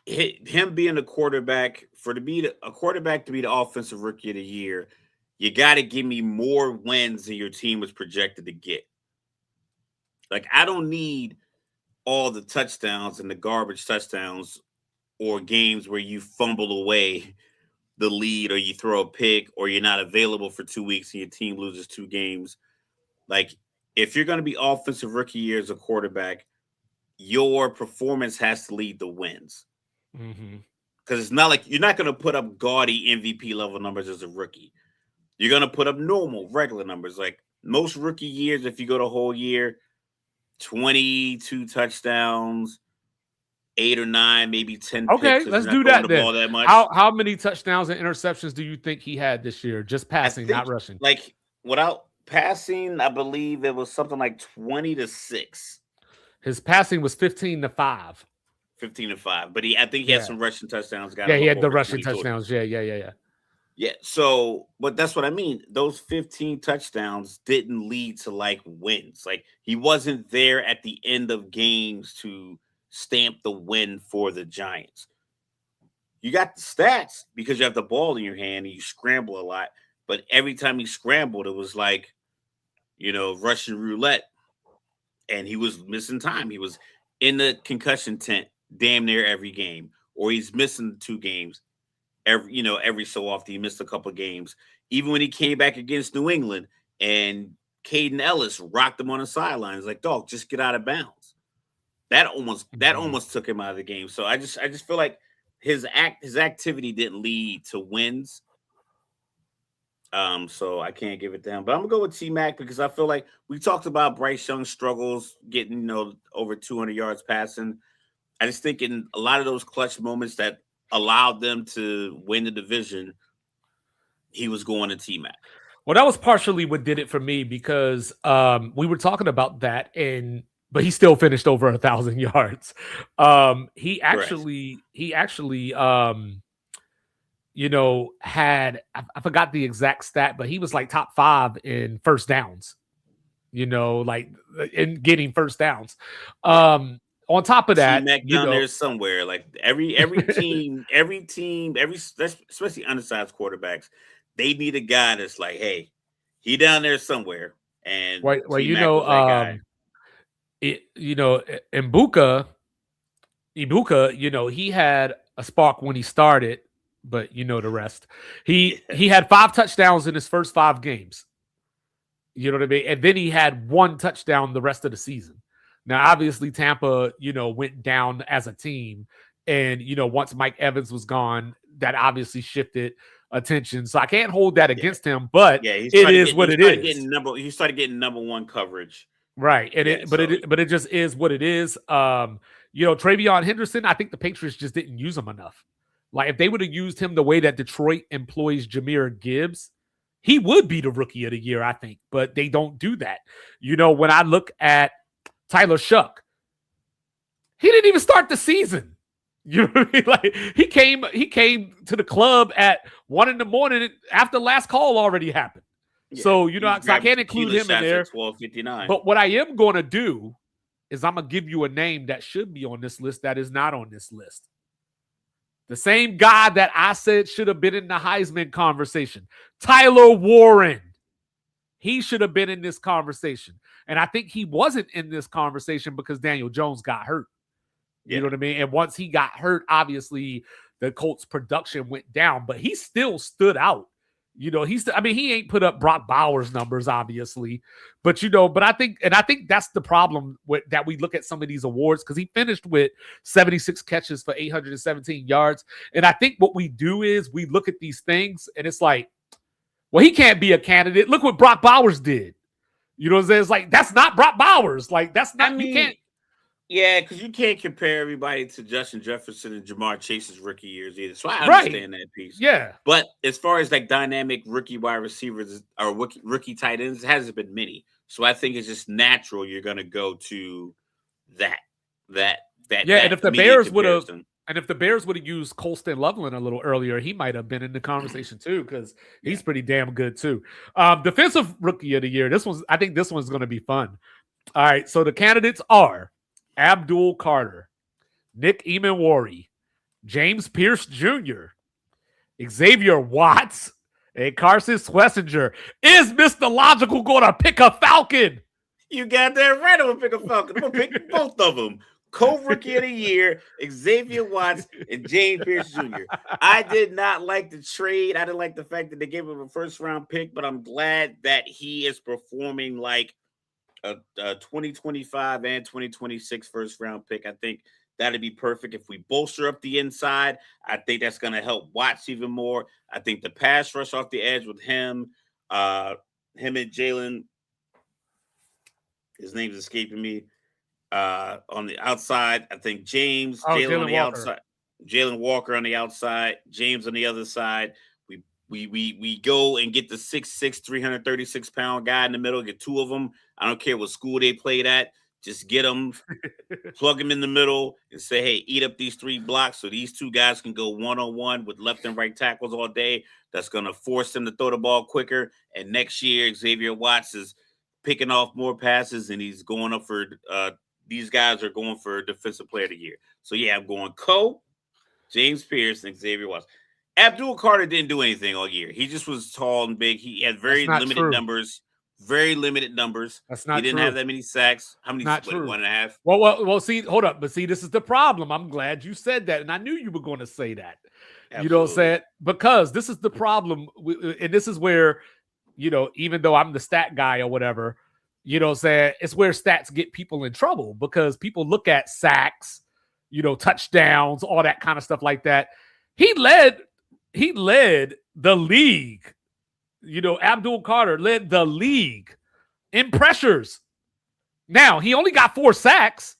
him being a quarterback to be the offensive rookie of the year, you got to give me more wins than your team was projected to get. Like, I don't need all the touchdowns and the garbage touchdowns or games where you fumble away the lead or you throw a pick or you're not available for 2 weeks and your team loses 2 games. Like, if you're going to be offensive rookie year as a quarterback, your performance has to lead the wins. Because it's not like you're not going to put up gaudy MVP level numbers as a rookie. You're going to put up normal, regular numbers. Like most rookie years, if you go the whole year, 22 touchdowns, 8 or 9, maybe 10 Okay, picks. let's do that then. Ball that much. How many touchdowns and interceptions do you think he had this year? Just passing, not rushing. Like without passing, I believe it was something like 20-6. His passing was 15-5. 15-5, but I think he had some rushing touchdowns. Yeah, he had the rushing touchdowns. Yeah. Yeah, so, but that's what I mean. Those 15 touchdowns didn't lead to like wins. Like he wasn't there at the end of games to stamp the win for the Giants. You got the stats because you have the ball in your hand and you scramble a lot. But every time he scrambled, it was like, Russian roulette. And he was missing time. He was in the concussion tent damn near every game, or he's missing 2 games. Every so often he missed a couple of games. Even when he came back against New England and Caden Ellis rocked him on the sidelines, like, dog, just get out of bounds. That almost took him out of the game. So I just feel like his activity didn't lead to wins. So I can't give it to him. But I'm gonna go with T-Mac because I feel like we talked about Bryce Young's struggles getting, over 200 yards passing. I just think in a lot of those clutch moments that allowed them to win the division, he was going to T-Mac. Well, that was partially what did it for me because we were talking about that, but he still finished over 1,000 yards. He actually had, I forgot the exact stat, but he was like top 5 in first downs, like in getting first downs. On top of that, T-Mac down there somewhere, like every team, especially undersized quarterbacks, they need a guy that's like, hey, he down there somewhere. And well, Ibuka, he had a spark when he started, but the rest. He had 5 touchdowns in his first 5 games. You know what I mean? And then he had 1 touchdown the rest of the season. Now, obviously, Tampa, went down as a team. And, once Mike Evans was gone, that obviously shifted attention. So I can't hold that against him, but it is what it is. He started getting number 1 coverage. Right. And it just is what it is. Travion Henderson, I think the Patriots just didn't use him enough. Like, if they would have used him the way that Detroit employs Jahmyr Gibbs, he would be the rookie of the year, I think. But they don't do that. When I look at Tyler Shuck, he didn't even start the season. You know what I mean? Like he came to the club at 1 a.m. after last call already happened. Yeah, so I can't include him in there. 12:59. But what I am going to do is I'm gonna give you a name that should be on this list that is not on this list. The same guy that I said should have been in the Heisman conversation, Tyler Warren. He should have been in this conversation. And I think he wasn't in this conversation because Daniel Jones got hurt. You know what I mean? And once he got hurt, obviously the Colts production went down, but he still stood out. He ain't put up Brock Bowers numbers, obviously, but I think that's the problem that we look at some of these awards because he finished with 76 catches for 817 yards. And I think what we do is we look at these things and it's like, well, he can't be a candidate. Look what Brock Bowers did. You know what I'm saying? It's like, that's not Brock Bowers. Like, that's not, you can't. Yeah, because you can't compare everybody to Justin Jefferson and Jamar Chase's rookie years either. So I understand that piece. Yeah. But as far as like dynamic rookie wide receivers or rookie tight ends, it hasn't been many. So I think it's just natural you're going to go to that. And if the Bears would have, used Colston Loveland a little earlier, he might have been in the conversation too, because he's pretty damn good too. Defensive rookie of the year. I think this one's going to be fun. All right. So the candidates are Abdul Carter, Nick Emanwari, James Pierce Jr., Xavier Watts, and Carson Schlesinger. Is Mr. Logical going to pick a Falcon? You got that right. I'm gonna pick a Falcon. I'm gonna pick both of them. Co-rookie of the year, Xavier Watts and James Pierce Jr. I did not like the trade. I didn't like the fact that they gave him a first-round pick, but I'm glad that he is performing like a 2025 and 2026 first-round pick. I think that'd be perfect if we bolster up the inside. I think that's going to help Watts even more. I think the pass rush off the edge with him and Jalen, his name's escaping me. On the outside, I think Jalen on the outside, Jalen Walker on the outside, James on the other side. We go and get the 6'6", 336-pound guy in the middle. Get two of them. I don't care what school they played at. Just get them, plug them in the middle, and say, "Hey, eat up these 3 blocks so these 2 guys can go one-on-one with left and right tackles all day." That's going to force them to throw the ball quicker. And next year, Xavier Watts is picking off more passes, and he's going up for these guys are going for Defensive Player of the Year. So, yeah, I'm going James Pierce, and Xavier Watts. Abdul Carter didn't do anything all year. He just was tall and big. He had very limited numbers. Very limited numbers. That's not true. He didn't have that many sacks. How many? Not true. 1.5. Well, see, hold up. But see, this is the problem. I'm glad you said that. And I knew you were going to say that. Absolutely. You know what I'm saying? Because this is the problem. And this is where, even though I'm the stat guy or whatever, you know what I'm saying? It's where stats get people in trouble because people look at sacks, touchdowns, all that kind of stuff like that. He led the league. Abdul Carter led the league in pressures. Now, he only got 4 sacks,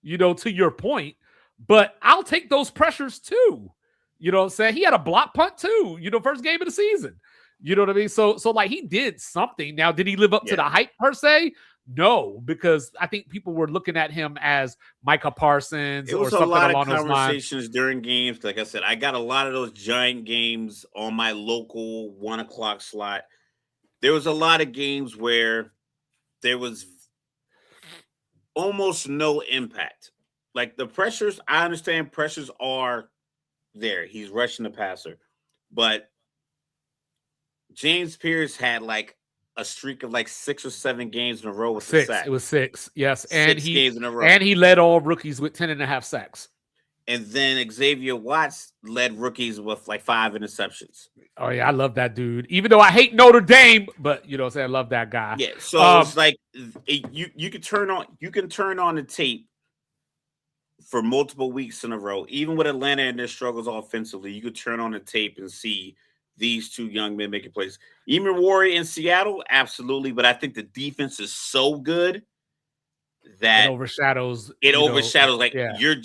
to your point, but I'll take those pressures too. You know what I'm saying? He had a block punt too, first game of the season. You know what I mean? So like he did something. Now, did he live up to the hype per se? No, because I think people were looking at him as Micah Parsons or something along those lines. It was a lot of conversations during games. Like I said, I got a lot of those giant games on my local 1 o'clock slot. There was a lot of games where there was almost no impact. Like the pressures, I understand pressures are there. He's rushing the passer. But James Pierce had like a streak of like 6 or 7 games in a row with 6. sack. It was 6, yes. And 6 games in a row. And he led all rookies with 10.5 sacks. And then Xavier Watts led rookies with like 5 interceptions. Oh, yeah, I love that dude. Even though I hate Notre Dame, but you know what I'm saying, I love that guy. Yeah, so it's like you can turn on the tape for multiple weeks in a row. Even with Atlanta and their struggles offensively, you could turn on the tape and see these 2 young men making plays. Eamon Warrior in Seattle, absolutely, but I think the defense is so good that it overshadows. Like you're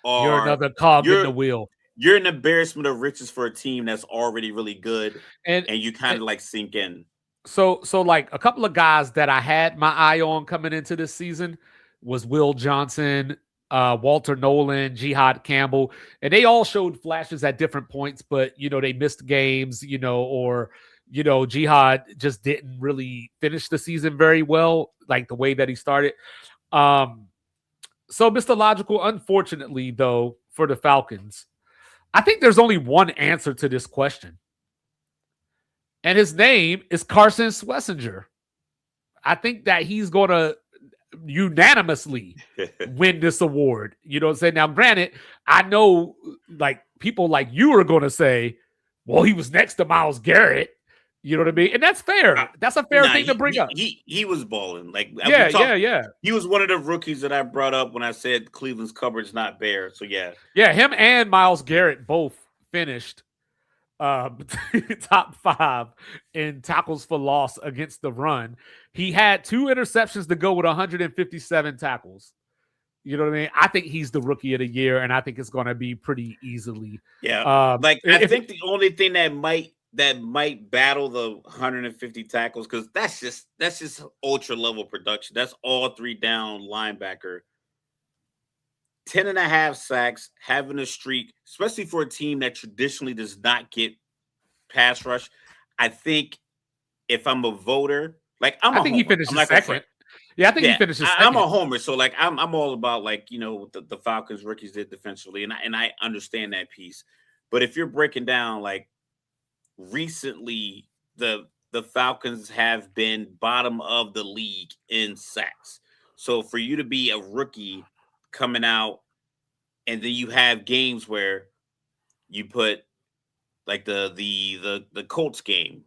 another cog in the wheel. You're an embarrassment of riches for a team that's already really good, and you kind of like sink in. So like a couple of guys that I had my eye on coming into this season was Will Johnson, Walter Nolan, Jihad Campbell, and they all showed flashes at different points, but they missed games, or Jihad just didn't really finish the season very well, like the way that he started. So Mr. Logical, unfortunately, though, for the Falcons, I think there's only one answer to this question. And his name is Carson Schlesinger. I think that he's going to unanimously win this award. You know what I'm saying? Now, granted, I know like people like you are going to say, well, he was next to Myles Garrett. You know what I mean? And that's fair. That's a fair thing to bring up. He was balling. Like yeah. He was one of the rookies that I brought up when I said Cleveland's cupboard's not bare. So yeah. Yeah, him and Myles Garrett both finished top 5 in tackles for loss against the run. He had 2 interceptions to go with 157 tackles. You know what I mean? I think he's the rookie of the year, and I think it's going to be pretty easily. Yeah. I think the only thing that might battle the 150 tackles, because that's just ultra level production. That's all 3 down linebacker. 10.5 sacks, having a streak, especially for a team that traditionally does not get pass rush. I think if I'm a voter, like I think he finished second. Yeah, I think he Yeah, finishes I'm second. a homer, so like I'm all about like what the Falcons rookies did defensively, and I understand that piece. But if you're breaking down like recently, the Falcons have been bottom of the league in sacks. So for you to be a rookie coming out, and then you have games where you put like the Colts game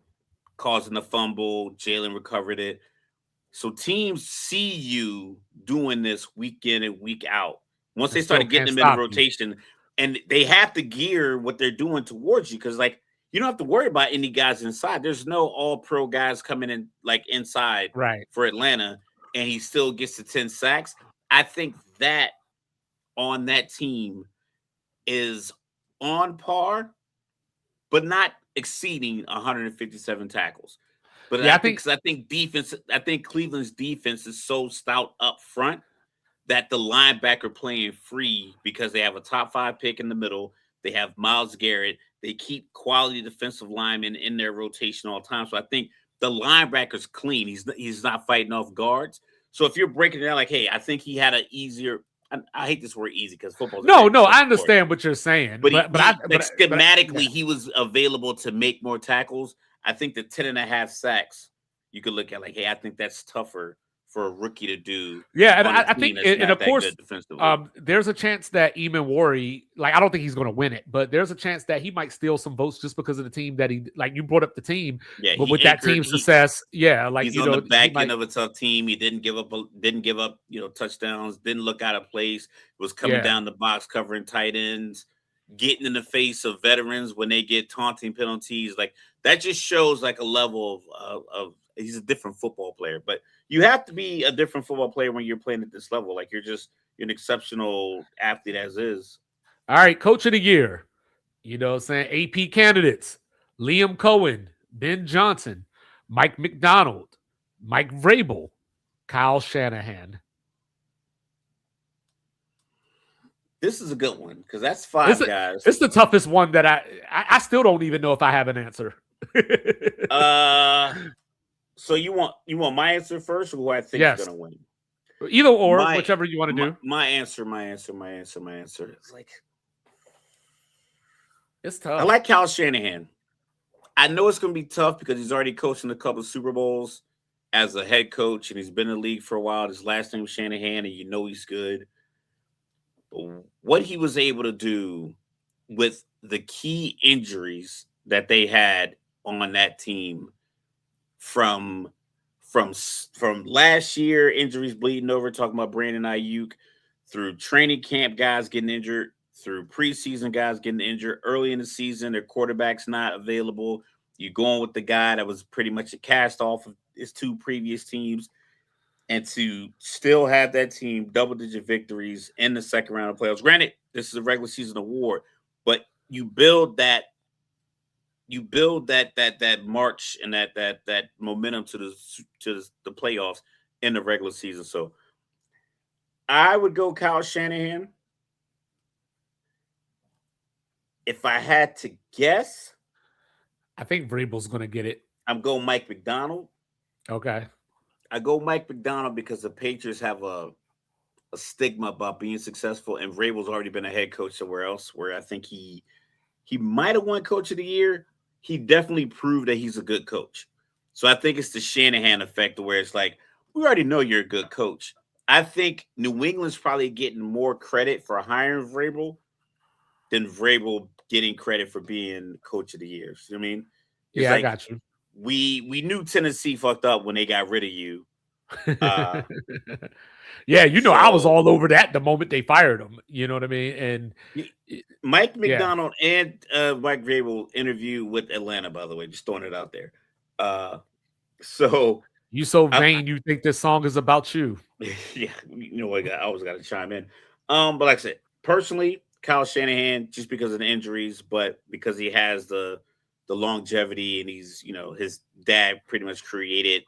causing the fumble, Jalen recovered it. So teams see you doing this week in and week out. Once And they still started getting can't them in the stop you. rotation, and they have to gear what they're doing towards you because, like, you don't have to worry about any guys inside. There's no all pro guys coming in like inside Right. for Atlanta, and he still gets to 10 sacks. I think that on that team is on par, but not exceeding 157 tackles. But Yeah, I I think think because I think Cleveland's defense is so stout up front that the linebacker playing free because they have a top 5 pick in the middle. They have Myles Garrett. They keep quality defensive linemen in their rotation all the time. So I think the linebacker's clean. He's not fighting off guards. So if you're breaking it down like, hey, I think he had an easier. I hate this word easy because football's a no, very no, tough I sport. understand what you're saying, But but I he like but schematically, yeah. he was available to make more tackles. I think the 10 and a half sacks, you could look at like, hey, I think that's tougher for a rookie to do Yeah, and on a I team think, that's and not of that course, good defensively. there's a chance that Eamon Worry, like, I don't think he's going to win it, but there's a chance that he might steal some votes just because of the team that he, like, you brought up the team, Yeah, but he with that anchored. team's success, yeah, like, He's on the he back end might, of a tough team. He didn't give up, touchdowns. Didn't look out of place. Was coming yeah, down the box, covering tight ends, getting in the face of veterans when they get taunting penalties. Like that just shows like a level of he's a different football player. But you have to be a different football player when you're playing at this level. Like you're an exceptional athlete as is. all right, coach of the year, what I'm saying, AP candidates, Liam Cohen, Ben Johnson, Mike McDonald, Mike Vrabel, Kyle Shanahan. This is a good one because that's It's, five guys. it's the toughest one that I still don't even know if I have an answer. So you want my answer first, or who I think is Yes. gonna win? Either or, My whichever you want to do. my answer. It's like It's I tough. like Kyle Shanahan. I know it's gonna be tough because he's already coaching a couple of Super Bowls as a head coach, and he's been in the league for a while. His last name is Shanahan, and he's good. But what he was able to do with the key injuries that they had on that team from from last year, injuries bleeding over, talking about Brandon Ayuk, through training camp guys getting injured, through preseason guys getting injured early in the season, their quarterback's not available. You're going with the guy that was pretty much a cast off of his 2 previous teams, and to still have that team double-digit victories in the second round of playoffs. Granted, this is a regular season award, but you build that march and that momentum to the playoffs in the regular season. So I would go Kyle Shanahan. If I had to guess, I think Vrabel's going to get it. I'm going Mike McDonald. Okay. I go Mike McDonald because the Patriots have a stigma about being successful, and Vrabel's already been a head coach somewhere else where I think he might have won Coach of the Year. He definitely proved that he's a good coach. So I think it's the Shanahan effect where it's like, we already know you're a good coach. I think New England's probably getting more credit for hiring Vrabel than Vrabel getting credit for being Coach of the Year. You know what I mean? It's Yeah, I like got you. we knew Tennessee fucked up when they got rid of you. Uh, Yeah, I was so all over that the moment they fired him. You know what I mean? And Mike yeah, McDonald and Mike Vrabel interview with Atlanta, by the way, just throwing it out there. So you so I, vain, you think this song is about you. yeah, I always got to chime in. But like I said, personally, Kyle Shanahan, just because of the injuries, but because he has the longevity and he's his dad pretty much created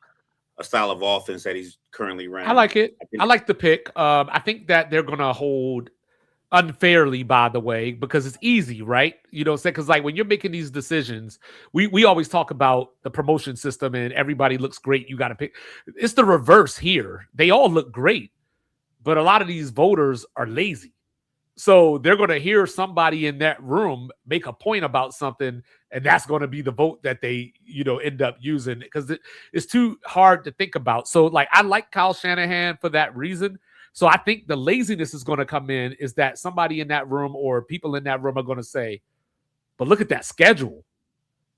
a style of offense that he's currently I running. like it. I like the pick. I think that they're going to hold unfairly, by the way, because it's easy, right? You know, because like when you're making these decisions, we always talk about the promotion system and everybody looks great. You got to pick. It's the reverse here. They all look great, but a lot of these voters are lazy. So they're going to hear somebody in that room make a point about something, and that's going to be the vote that they, end up using because it's too hard to think about. So, like, I like Kyle Shanahan for that reason. So I think the laziness is going to come in is that somebody in that room or people in that room are going to say, but look at that schedule.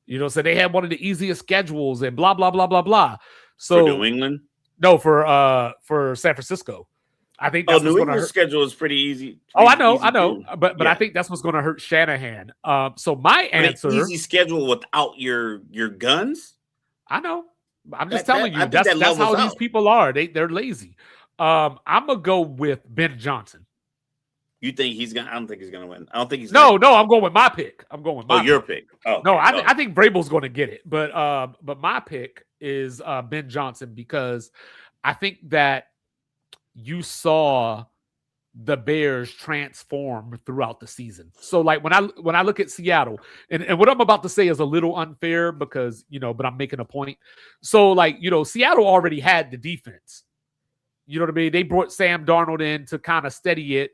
So they had one of the easiest schedules and blah, blah, blah, blah, blah. So for New England? No, for San Francisco. I think that's New what's going to England's hurt. schedule is pretty easy. I know. But yeah. I think that's what's going to hurt Shanahan. So my answer, an easy schedule without your guns. I know. I'm just telling you. That's how these people are. They're lazy. I'm gonna go with Ben Johnson. You think he's gonna? I don't think he's gonna win. I don't think he's. No. I'm going with my pick. Your pick. Oh, okay. No, I think Vrabel's going to get it, but my pick is Ben Johnson because I think that you saw the Bears transform throughout the season. So like when I look at Seattle, and what I'm about to say is a little unfair because, but I'm making a point. So like, Seattle already had the defense. You know what I mean? They brought Sam Darnold in to kind of steady it,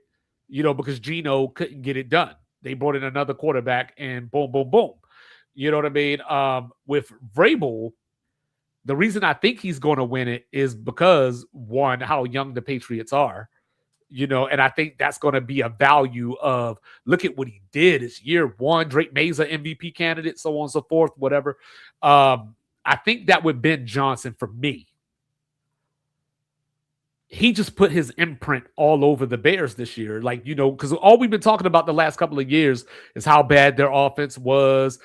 because Geno couldn't get it done. They brought in another quarterback and boom, boom, boom. You know what I mean? With Vrabel, the reason I think he's going to win it is because, one, how young the Patriots are, and I think that's going to be a value of look at what he did. It's year one. Drake May's an MVP candidate, so on and so forth, whatever. I think that with Ben Johnson, for me, he just put his imprint all over the Bears this year. Like, because all we've been talking about the last couple of years is how bad their offense was.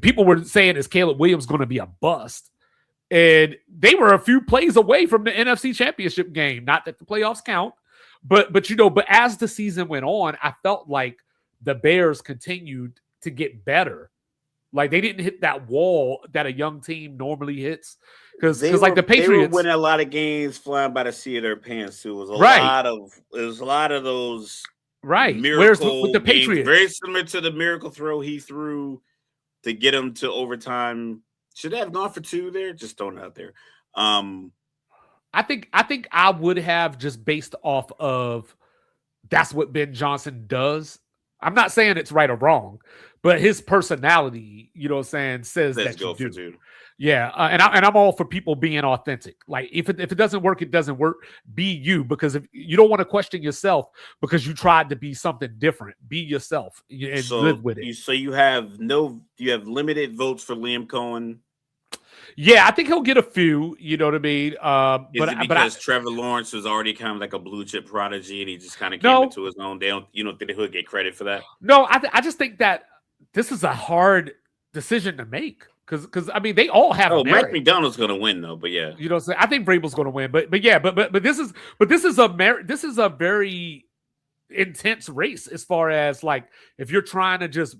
People were saying, is Caleb Williams going to be a bust? And they were a few plays away from the NFC Championship game. Not that the playoffs count, but as the season went on, I felt like the Bears continued to get better. Like they didn't hit that wall that a young team normally hits. Because like the Patriots, they were winning a lot of games flying by the seat of their pants too. It was a lot of those miracle Whereas with the Patriots, games, very similar to the miracle throw he threw to get them to overtime. Should they have gone for 2 there? Just throwing it out there. I think I would have just based off of that's what Ben Johnson does. I'm not saying it's right or wrong, but his personality, says that you do. 2. Yeah, and I'm all for people being authentic. Like if it doesn't work, it doesn't work. Be you, because if you don't want to question yourself because you tried to be something different, be yourself and live with it. So you have limited votes for Liam Cohen. Yeah, I think he'll get a few. You know what I mean? Because Trevor Lawrence was already kind of like a blue chip prodigy, and he just kind of came into his own. They don't, think he'll get credit for that? No, I just think that this is a hard decision to make. Because I mean, they all have. Oh, Mike McDonald's going to win though, but yeah, I think Vrabel's going to win, but this is a very intense race as far as like if you're trying to just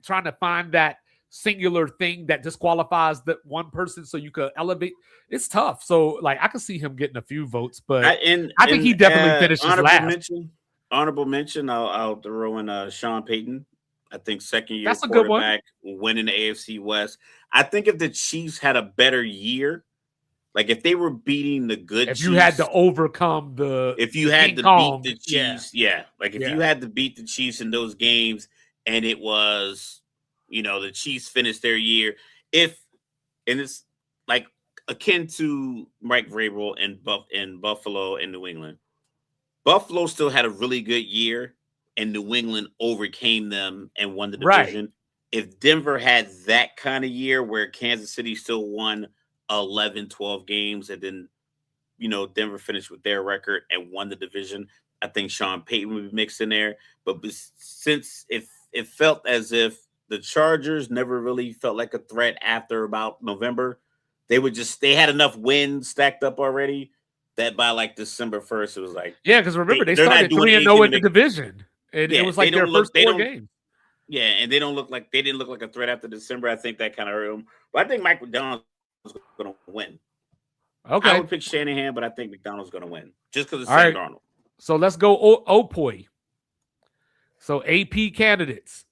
trying to find that singular thing that disqualifies that one person so you could elevate. It's tough. So like I can see him getting a few votes, but I think he definitely finishes last. Honorable mention. I'll throw in Sean Payton. I think second year That's quarterback winning the AFC West. I think if the Chiefs had a better year, like if they were beating the good Chiefs. If you had to overcome if you had to beat the Chiefs, if you had to beat the Chiefs in those games and it was, the Chiefs finished their year. And it's like akin to Mike Vrabel in Buffalo and New England. Buffalo still had a really good year. And New England overcame them and won the division. Right. If Denver had that kind of year where Kansas City still won 11, 12 games, and then, Denver finished with their record and won the division, I think Sean Payton would be mixed in there. But since it felt as if the Chargers never really felt like a threat after about November, they had enough wins stacked up already that by like December 1st, it was like. Yeah, because remember, they started 3-0 in the division. It was like their first 4 games. Yeah, and they didn't look like a threat after December. I think that kind of hurt them. But I think Mike McDonald's going to win. Okay. I would pick Shanahan, but I think McDonald's going to win just because it's Sam Darnold. So let's go Opoy. So AP candidates: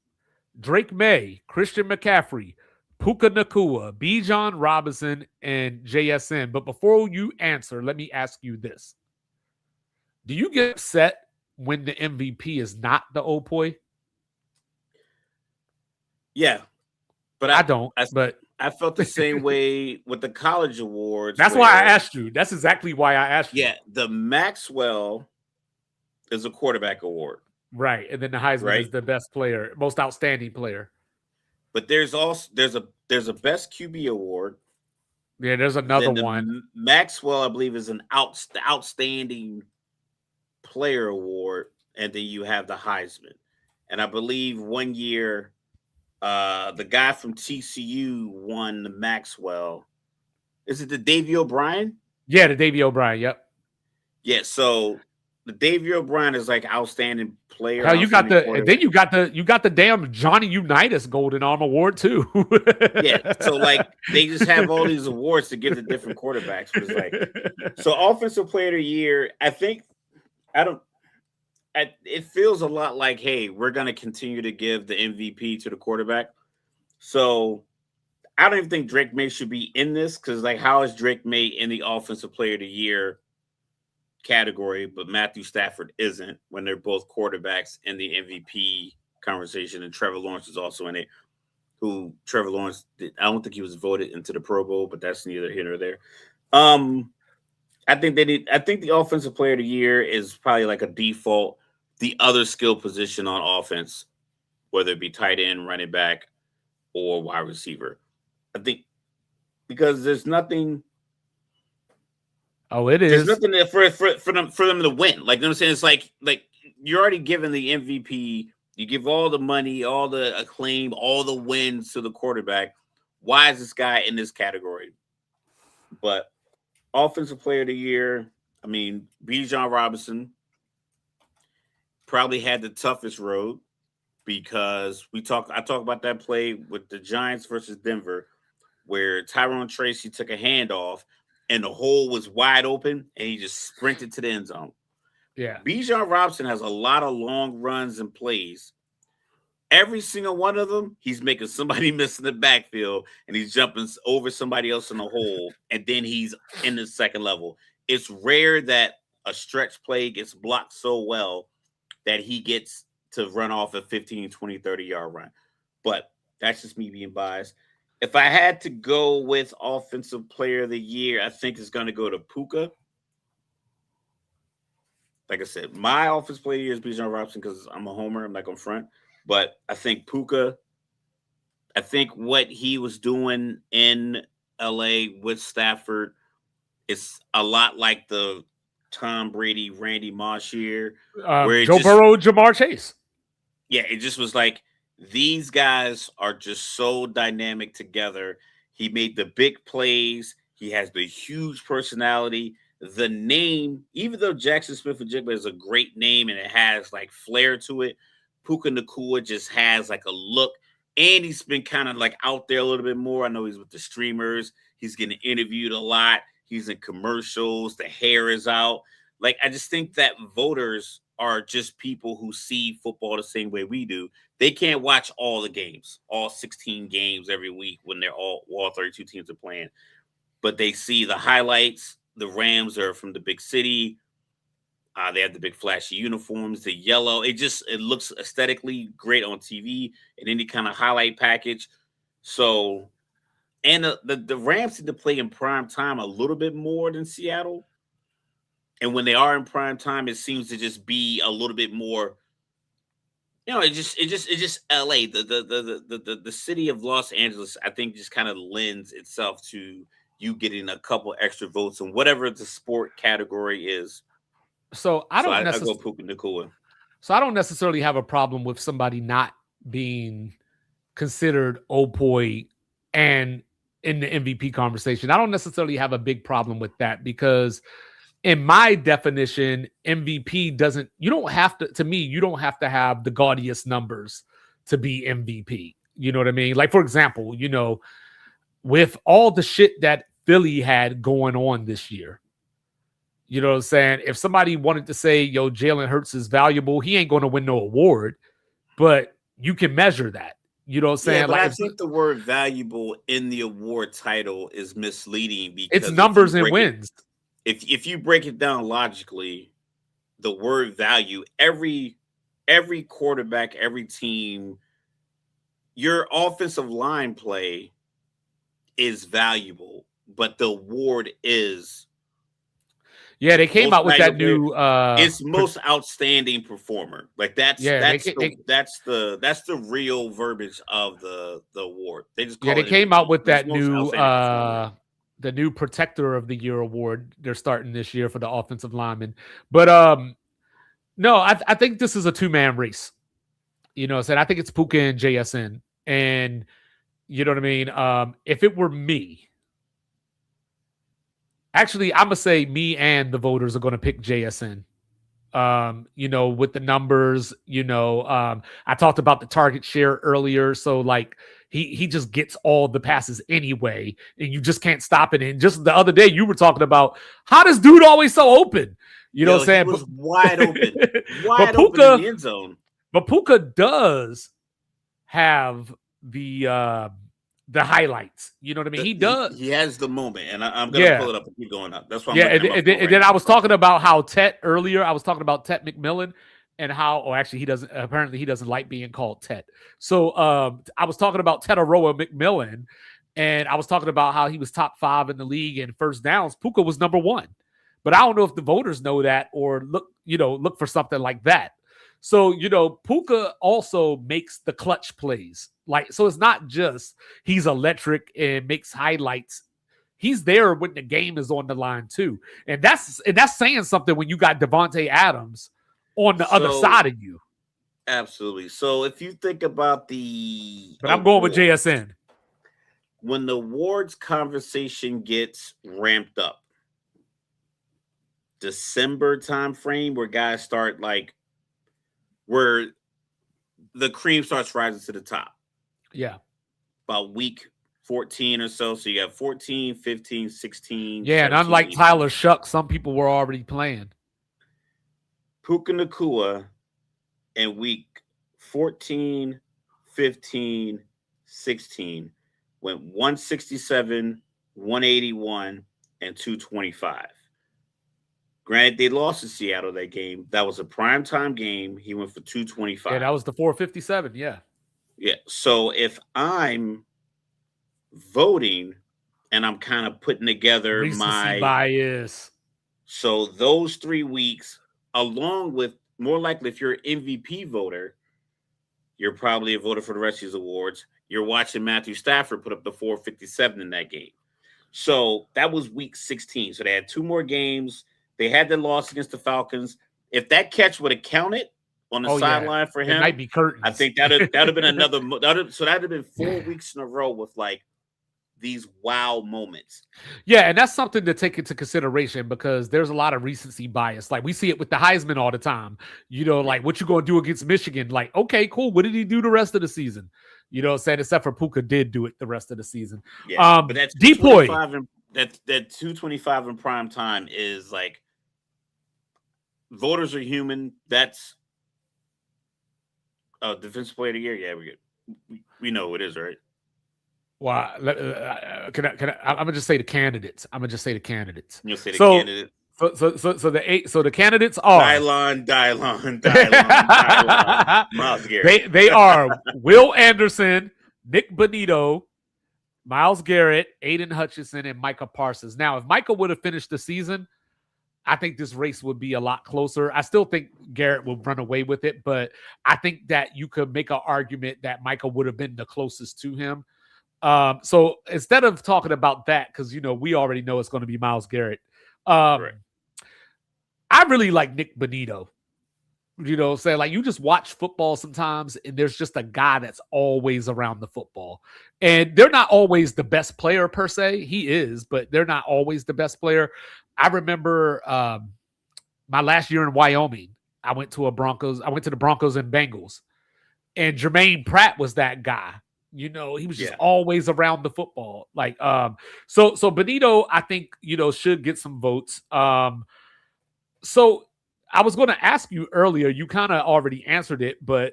Drake May, Christian McCaffrey, Puka Nakua, Bijan Robinson, and JSN. But before you answer, let me ask you this. Do you get upset when the MVP is not the Opoi? Yeah, but I don't, I, but I felt the same way with the college awards. that's why I asked you. That's exactly why I asked you. Yeah, the Maxwell is a quarterback award. Right. And then the Heisman is the best player, most outstanding player. But there's a best QB award. Yeah, there's another one. Maxwell, I believe, is an outstanding player award, and then you have the Heisman. And I believe one year the guy from TCU won the Maxwell. Is it the Davey O'Brien? Yeah, the Davey O'Brien. Yep. Yeah, so the Davey O'Brien is like outstanding player. Hell, you got the damn Johnny Unitas Golden Arm Award too. Yeah, so like they just have all these awards to give to different quarterbacks. But it's like, so offensive player of the year, it feels a lot like, hey, we're gonna continue to give the MVP to the quarterback. So I don't even think Drake May should be in this because, like, how is Drake May in the offensive player of the year category, but Matthew Stafford isn't when they're both quarterbacks in the MVP conversation, and Trevor Lawrence is also in it. Trevor Lawrence I don't think he was voted into the Pro Bowl, but that's neither here nor there. I think the offensive player of the year is probably like a default. The other skill position on offense, whether it be tight end, running back, or wide receiver. I think because there's nothing. Oh, it is. There's nothing there for them to win. Like, you know what I'm saying? It's like you're already given the MVP. You give all the money, all the acclaim, all the wins to the quarterback. Why is this guy in this category? But offensive player of the year, I mean, Bijan Robinson probably had the toughest road because I talk about that play with the Giants versus Denver where Tyrone Tracy took a handoff and the hole was wide open and he just sprinted to the end zone. Yeah. Bijan Robinson has a lot of long runs and plays. Every single one of them, he's making somebody miss in the backfield and he's jumping over somebody else in the hole, and then he's in the second level. It's rare that a stretch play gets blocked so well that he gets to run off a 15, 20, 30-yard run. But that's just me being biased. If I had to go with offensive player of the year, I think it's going to go to Puka. Like I said, my offensive player of the year is Bijan Robinson because I'm a homer. I'm not going front. But I think Puka, I think what he was doing in LA with Stafford is a lot like the Tom Brady, Randy Moss year. Joe Burrow, Jamar Chase. Yeah, it just was like these guys are just so dynamic together. He made the big plays. He has the huge personality. The name, even though Jackson Smith-Njigba is a great name and it has like flair to it, Puka Nakua just has like a look, and he's been kind of like out there a little bit more. I know he's with the streamers. He's getting interviewed a lot. He's in commercials. The hair is out. Like, I just think that voters are just people who see football the same way we do. They can't watch all the games, all 16 games every week when they're all 32 teams are playing, but they see the highlights. The Rams are from the big city. They have the big flashy uniforms, the yellow. It looks aesthetically great on TV and any kind of highlight package. So, and the Rams seem to play in prime time a little bit more than Seattle. And when they are in prime time, it seems to just be a little bit more. You know, it just LA. The city of Los Angeles, I think, just kind of lends itself to you getting a couple extra votes in whatever the sport category is. So I don't necessarily have a problem with somebody not being considered Opoi and in the MVP conversation. I don't necessarily have a big problem with that because in my definition, MVP doesn't, you don't have to have the gaudiest numbers to be MVP. You know what I mean? Like, for example, you know, with all the shit that Philly had going on this year, you know what I'm saying? If somebody wanted to say, yo, Jalen Hurts is valuable, he ain't going to win no award. but you can measure that. You know what I'm saying? Yeah, but Like I think the word valuable in the award title is misleading it's because numbers and wins. if you break it down logically, the word value, every quarterback, every team, your offensive line play is valuable, but the award is Yeah, they came most out with that valuable. new It's most outstanding performer. Like that's yeah, the real verbiage of the award. They just yeah, call they it came out MVP. with It's that most new outstanding performer. the new protector of the year award they're starting this year for the offensive lineman. But no, I think this is a two-man race. You know what I'm saying? I think it's Puka and JSN. And you know what I mean? If it were me, actually, I'm gonna say me and the voters are gonna pick JSN. You know, with the numbers, I talked about the target share earlier. So like he just gets all the passes anyway, and you just can't stop it. And just the other day, you were talking about how this dude always so open. You know what I'm He saying? was wide open, But wide open in Puka, the end zone. but Puka does have the highlights. You know what I mean? He does. He has the moment, and I'm gonna Yeah. pull it up and keep going up. That's what I'm Yeah, looking and, at my and, phone and right then I now. was talking about how Tet earlier. I was talking about Tet McMillan and how, oh, actually, he doesn't. Apparently, he doesn't like being called Tet. So, I was talking about Tetaroa McMillan, and I was talking about how he was top 5 in the league in first downs. Puka was number 1, but I don't know if the voters know that or look for something like that. So, Puka also makes the clutch plays. Like, so it's not just he's electric and makes highlights. He's there when the game is on the line too, and that's saying something when you got Devontae Adams on the other So side of you. absolutely. So if you think about the But I'm going with award, JSN. when the awards conversation gets ramped up, December time frame where guys start where the cream starts rising to the top. Yeah. About week 14 or so. So you got 14, 15, 16, Yeah, and 17, unlike 18. Tyler Shuck, some people were already playing. Puka Nacua in week 14, 15, 16 went 167, 181, and 225. Granted, they lost to Seattle that game. That was a primetime game. He went for 225. Yeah, that was the 457. Yeah. Yeah. So if I'm voting and I'm kind of putting together Recency bias. So those 3 weeks, along with more likely if you're an MVP voter, you're probably a voter for the rest of these awards. You're watching Matthew Stafford put up the 457 in that game. So that was week 16. So they had 2 more games. They had the loss against the Falcons. If that catch would have counted on the sideline for him, it might be curtains. I think that'd have been another. So that'd have been 4 weeks in a row with these wow moments. Yeah, and that's something to take into consideration because there's a lot of recency bias. Like we see it with the Heisman all the time. Like what you going to do against Michigan? Like, okay, cool. What did he do the rest of the season? You know what I'm saying? Except for Puka did do it the rest of the season. Yeah, but that's Depoy. That 225 in prime time is like voters are human. That's defensive player of the year. Yeah, we know who it is, right? Well, can I? I'm gonna just say the candidates. You'll say the candidates. So the candidates are Dylon. Myles Garrett. They are Will Anderson, Nick Bonito, Myles Garrett, Aiden Hutchinson, and Micah Parsons. Now, if Micah would have finished the season, I think this race would be a lot closer. I still think Garrett will run away with it, but I think that you could make an argument that Micah would have been the closest to him. So instead of talking about that, because we already know it's going to be Myles Garrett. Right. I really like Nick Bonito. Saying like you just watch football sometimes, and there's just a guy that's always around the football, and they're not always the best player per se. He is, but they're not always the best player. I remember my last year in Wyoming. I went to the Broncos and Bengals, and Jermaine Pratt was that guy. He was just always around the football. Like, so Benito, I think, should get some votes. So I was going to ask you earlier, you kind of already answered it, but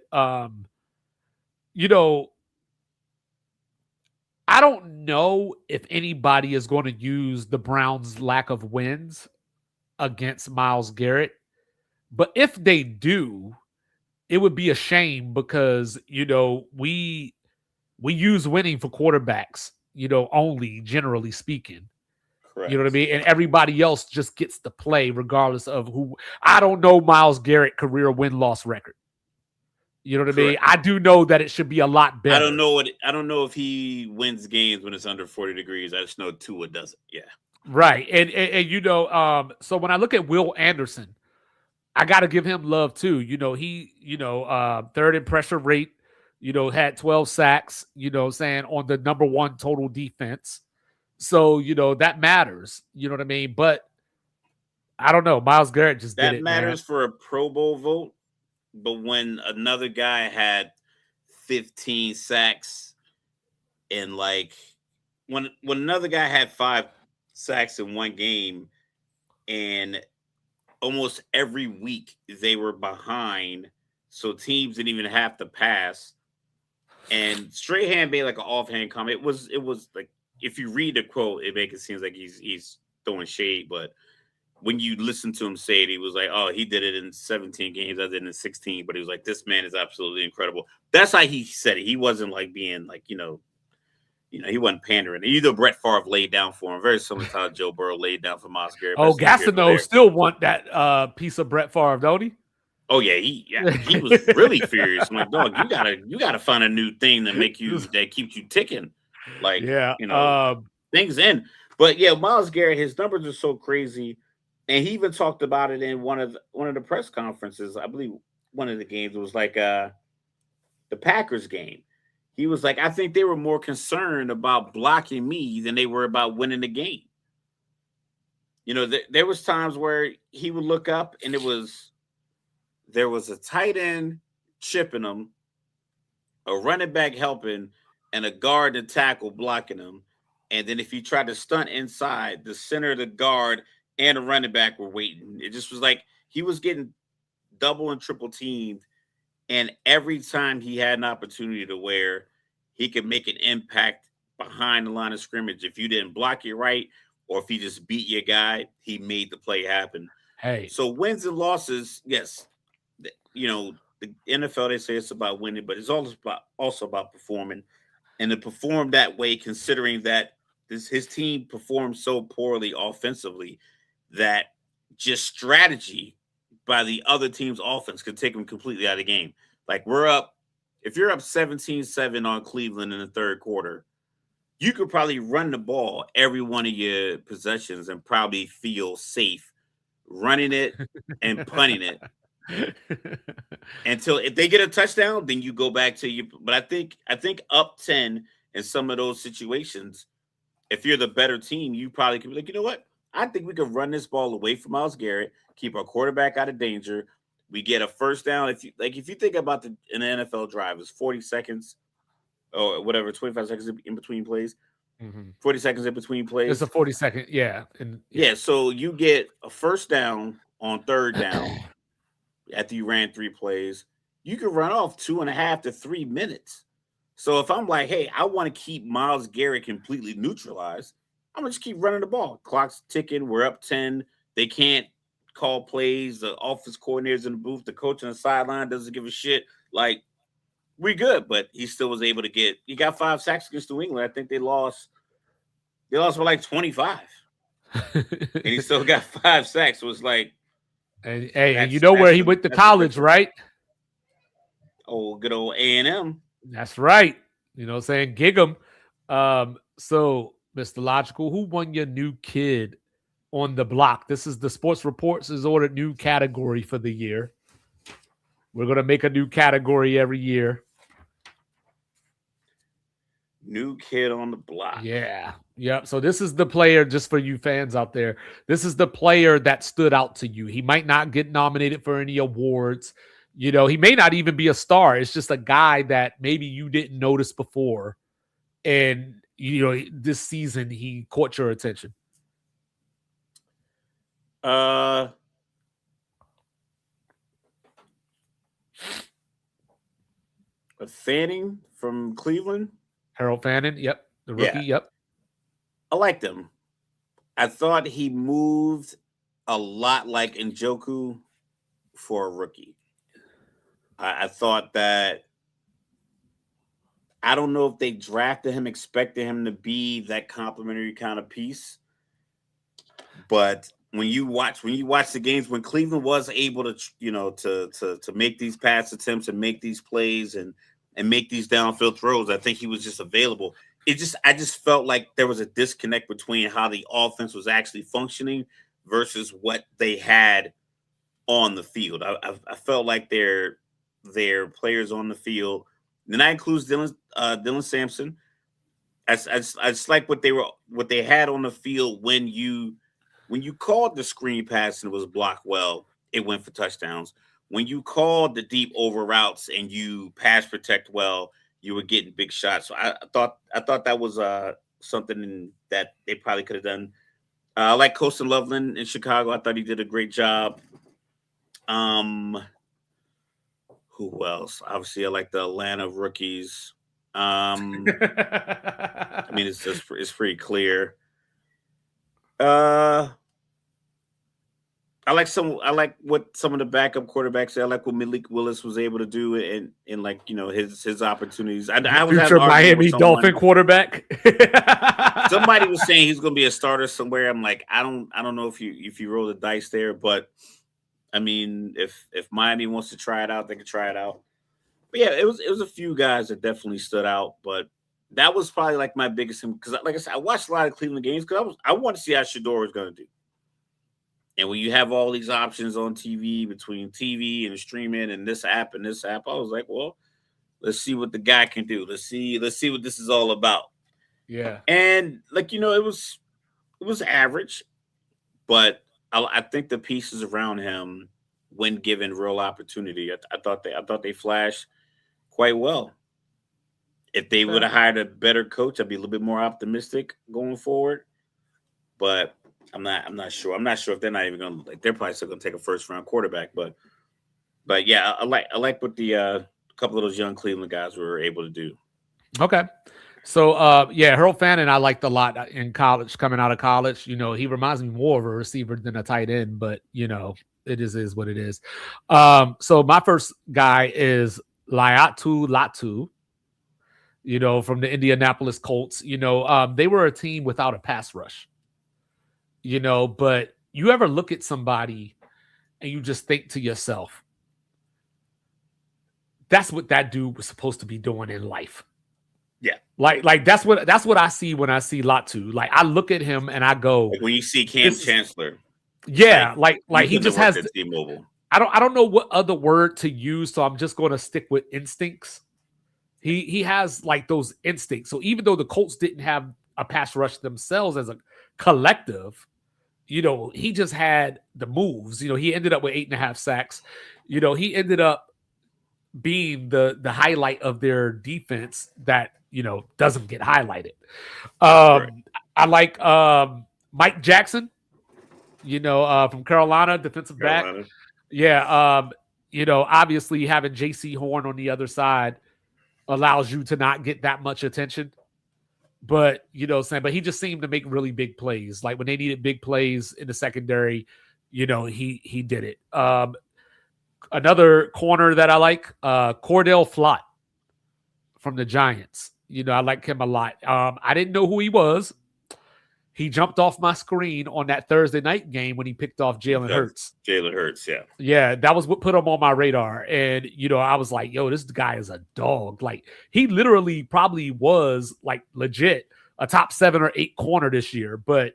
you know, I don't know if anybody is going to use the Browns' lack of wins against Myles Garrett, but if they do, it would be a shame because we use winning for quarterbacks, only generally speaking. You know what I Correct. mean? And everybody else just gets to play regardless of who. I don't know Myles Garrett career win-loss record. You know what I mean? Correct. I do know that it should be a lot I don't better. know I don't know if he wins games when it's under 40 degrees. I just know Tua doesn't. Yeah. Right. And so when I look at Will Anderson, I got to give him love too. Third in pressure rate, had 12 sacks, saying on the number one total defense. So, that matters. You know what I mean? But I don't know. Myles Garrett just did That it, man. matters for a Pro Bowl vote, but when another guy had 15 sacks and like when another guy had 5 sacks in one game and almost every week they were behind, so teams didn't even have to pass. And Strahan made like an offhand comment. It was like if you read the quote, it makes it seem like he's throwing shade, but when you listen to him say it, he was like, "Oh, he did it in 17 games. I did it in 16." But he was like, "This man is absolutely incredible." That's how he said it. He wasn't like being like he wasn't pandering. Either Brett Favre laid down for him, very similar to how Joe Burrow laid down for Myles Garrett. But Oh, it's neither here nor Gastineau there. still want that piece of Brett Favre, don't he? Oh he was really furious. I'm like, dog, you gotta find a new thing that keeps you ticking, like Yeah. things in. But yeah, Myles Garrett, his numbers are so crazy, and he even talked about it in one of the press conferences. I believe one of the games was like the Packers game. He was like, I think they were more concerned about blocking me than they were about winning the game. There was times where he would look up and there was a tight end chipping him, a running back helping, and a guard and tackle blocking him. And then if he tried to stunt inside, the center, the guard, and the running back were waiting. It just was like he was getting double and triple teamed. And every time he had an opportunity to where he could make an impact behind the line of scrimmage, if you didn't block it right, or if he just beat your guy, he made the play happen. Hey, So wins and losses, yes, the NFL, they say it's about winning, but it's also about performing, and to perform that way, considering that his team performed so poorly offensively that just strategy by the other team's offense could take them completely out of the game. Like if you're up 17-7 on Cleveland in the third quarter, you could probably run the ball every one of your possessions and probably feel safe running it and punting it until if they get a touchdown, then you go back to you. But I think up 10 in some of those situations, if you're the better team, you probably could be like, you know what? I think we could run this ball away from Myles Garrett, keep our quarterback out of danger. We get a first down. If you think about an NFL drive, it's 40 seconds or whatever, 25 seconds in between plays, 40 seconds in between it's plays. a 40-second. Yeah. And Yeah, so you get a first down on third down after you ran 3 plays. You can run off 2.5 to 3 minutes. So if I'm like, hey, I want to keep Myles Garrett completely neutralized, I'm gonna just keep running the ball. Clock's ticking. We're up 10. They can't call plays. The offense coordinators in the booth, the coach on the sideline doesn't give a shit. Like, we good, but he still was able to he got 5 sacks against New England. I think they lost by like 25. And he still got 5 sacks. So it's like and you know where he went to that's college, impressive. right? Oh, good old A&M. That's right. You know what I'm saying? Gig 'em. So, Mr. Logical, who won your new kid on the block? This is the Sports Reports has ordered new category for the year. We're going to make a new category every year. New kid on the block. Yeah. Yep. So this is the player, just for you fans out there. This is the player that stood out to you. He might not get nominated for any awards. He may not even be a star. It's just a guy that maybe you didn't notice before. And, this season he caught your attention. Fanning from Cleveland. Harold Fannin, yep. The rookie, Yeah, yep. I liked him. I thought he moved a lot like Njoku for a rookie. I thought that I don't know if they drafted him expecting him to be that complimentary kind of piece, but when you watch the games when Cleveland was able to to make these pass attempts and make these plays and make these downfield throws, I think he was just available. I just felt like there was a disconnect between how the offense was actually functioning versus what they had on the field. I felt like their players on the field. And that includes Dylan Sampson. I just like what they had on the field when you called the screen pass and it was blocked well, it went for touchdowns. When you called the deep over routes and you pass protect well, you were getting big shots. So I thought that was something that they probably could have done. I like Colston Loveland in Chicago. I thought he did a great job. Who else? Obviously, I like the Atlanta rookies. I mean, it's pretty clear. Uh, I like what some of the backup quarterbacks did. I like what Malik Willis was able to do in like his opportunities. I was having Future an argument with Miami Dolphin someone. quarterback. Somebody was saying he's going to be a starter somewhere. I'm like, I don't know if you roll the dice there, but I mean, if Miami wants to try it out, they can try it out. But yeah, it was a few guys that definitely stood out, but that was probably like my biggest because, like I said, I watched a lot of Cleveland games because I want to see how Shador was going to do. And when you have all these options on TV between TV and streaming and this app, I was like, well, let's see what the guy can do. Let's see what this is all about. Yeah. And like it was average, but I think the pieces around him, when given real opportunity, I thought they flashed quite well. If they would have hired a better coach, I'd be a little bit more optimistic going forward. But I'm not sure. I'm not sure if they're not even going to they're probably still going to take a first round quarterback. But yeah, I like what the couple of those young Cleveland guys were able to do. Okay. So yeah, Harold Fannin I liked a lot in college, coming out of college. He reminds me more of a receiver than a tight end, but it is what it is. So my first guy is Laiatu Latu, from the Indianapolis Colts. They were a team without a pass rush. But you ever look at somebody and you just think to yourself, that's what that dude was supposed to be doing in life. Yeah. Like that's what I see when I see Latu. Like I look at him and I go, like when you see Cam Chancellor. Yeah, like he just has T-Mobile. I don't know what other word to use, so I'm just going to stick with instincts. He has like those instincts. So even though the Colts didn't have a pass rush themselves as a collective, he just had the moves. He ended up with 8.5 sacks. He ended up being the highlight of their defense that doesn't get highlighted. Right. I like Mike Jackson, from Carolina, defensive back. Yeah, obviously having J.C. Horn on the other side allows you to not get that much attention. But but he just seemed to make really big plays. Like when they needed big plays in the secondary, he did it. Another corner that I like, Cordell Flott from the Giants. I like him a lot. I didn't know who he was. He jumped off my screen on that Thursday night game when he picked off Jalen Hurts. Jalen Hurts, yeah. Yeah, that was what put him on my radar. And, I was like, yo, this guy is a dog. Like, he literally probably was, like, legit a top 7 or 8 corner this year. But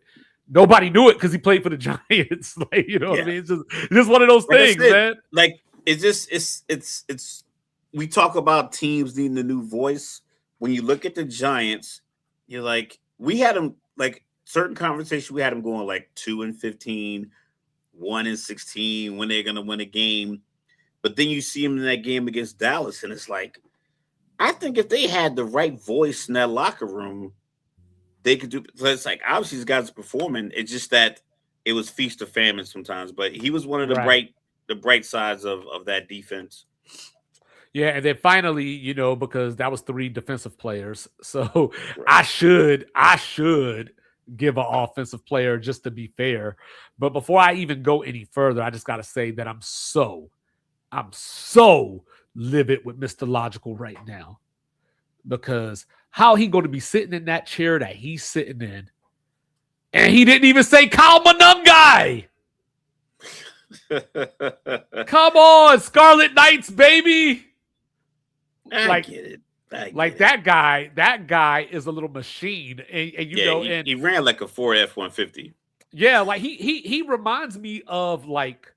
nobody knew it because he played for the Giants. Like, what I mean? It's just one of those things, man. Like, it's we talk about teams needing a new voice. When you look at the Giants, you're like, we had them, like, certain conversation, we had them going like 2-15, 1-16, when they're going to win a game. But then you see them in that game against Dallas, and it's like, I think if they had the right voice in that locker room, they could do. So it's like, obviously, these guys are performing. It's just that it was feast or famine sometimes. But he was one of the bright sides of that defense. Yeah, and then finally, because that was 3 defensive players, so Right. I should give an offensive player just to be fair. But before I even go any further, I just got to say that I'm so livid with Mr. Logical right now, because how he going to be sitting in that chair that he's sitting in, and he didn't even say Kyle Monungai. Come on, Scarlet Knights, baby. I get it. That guy is a little machine, and he ran like a Ford F-150. Yeah, like he reminds me of, like,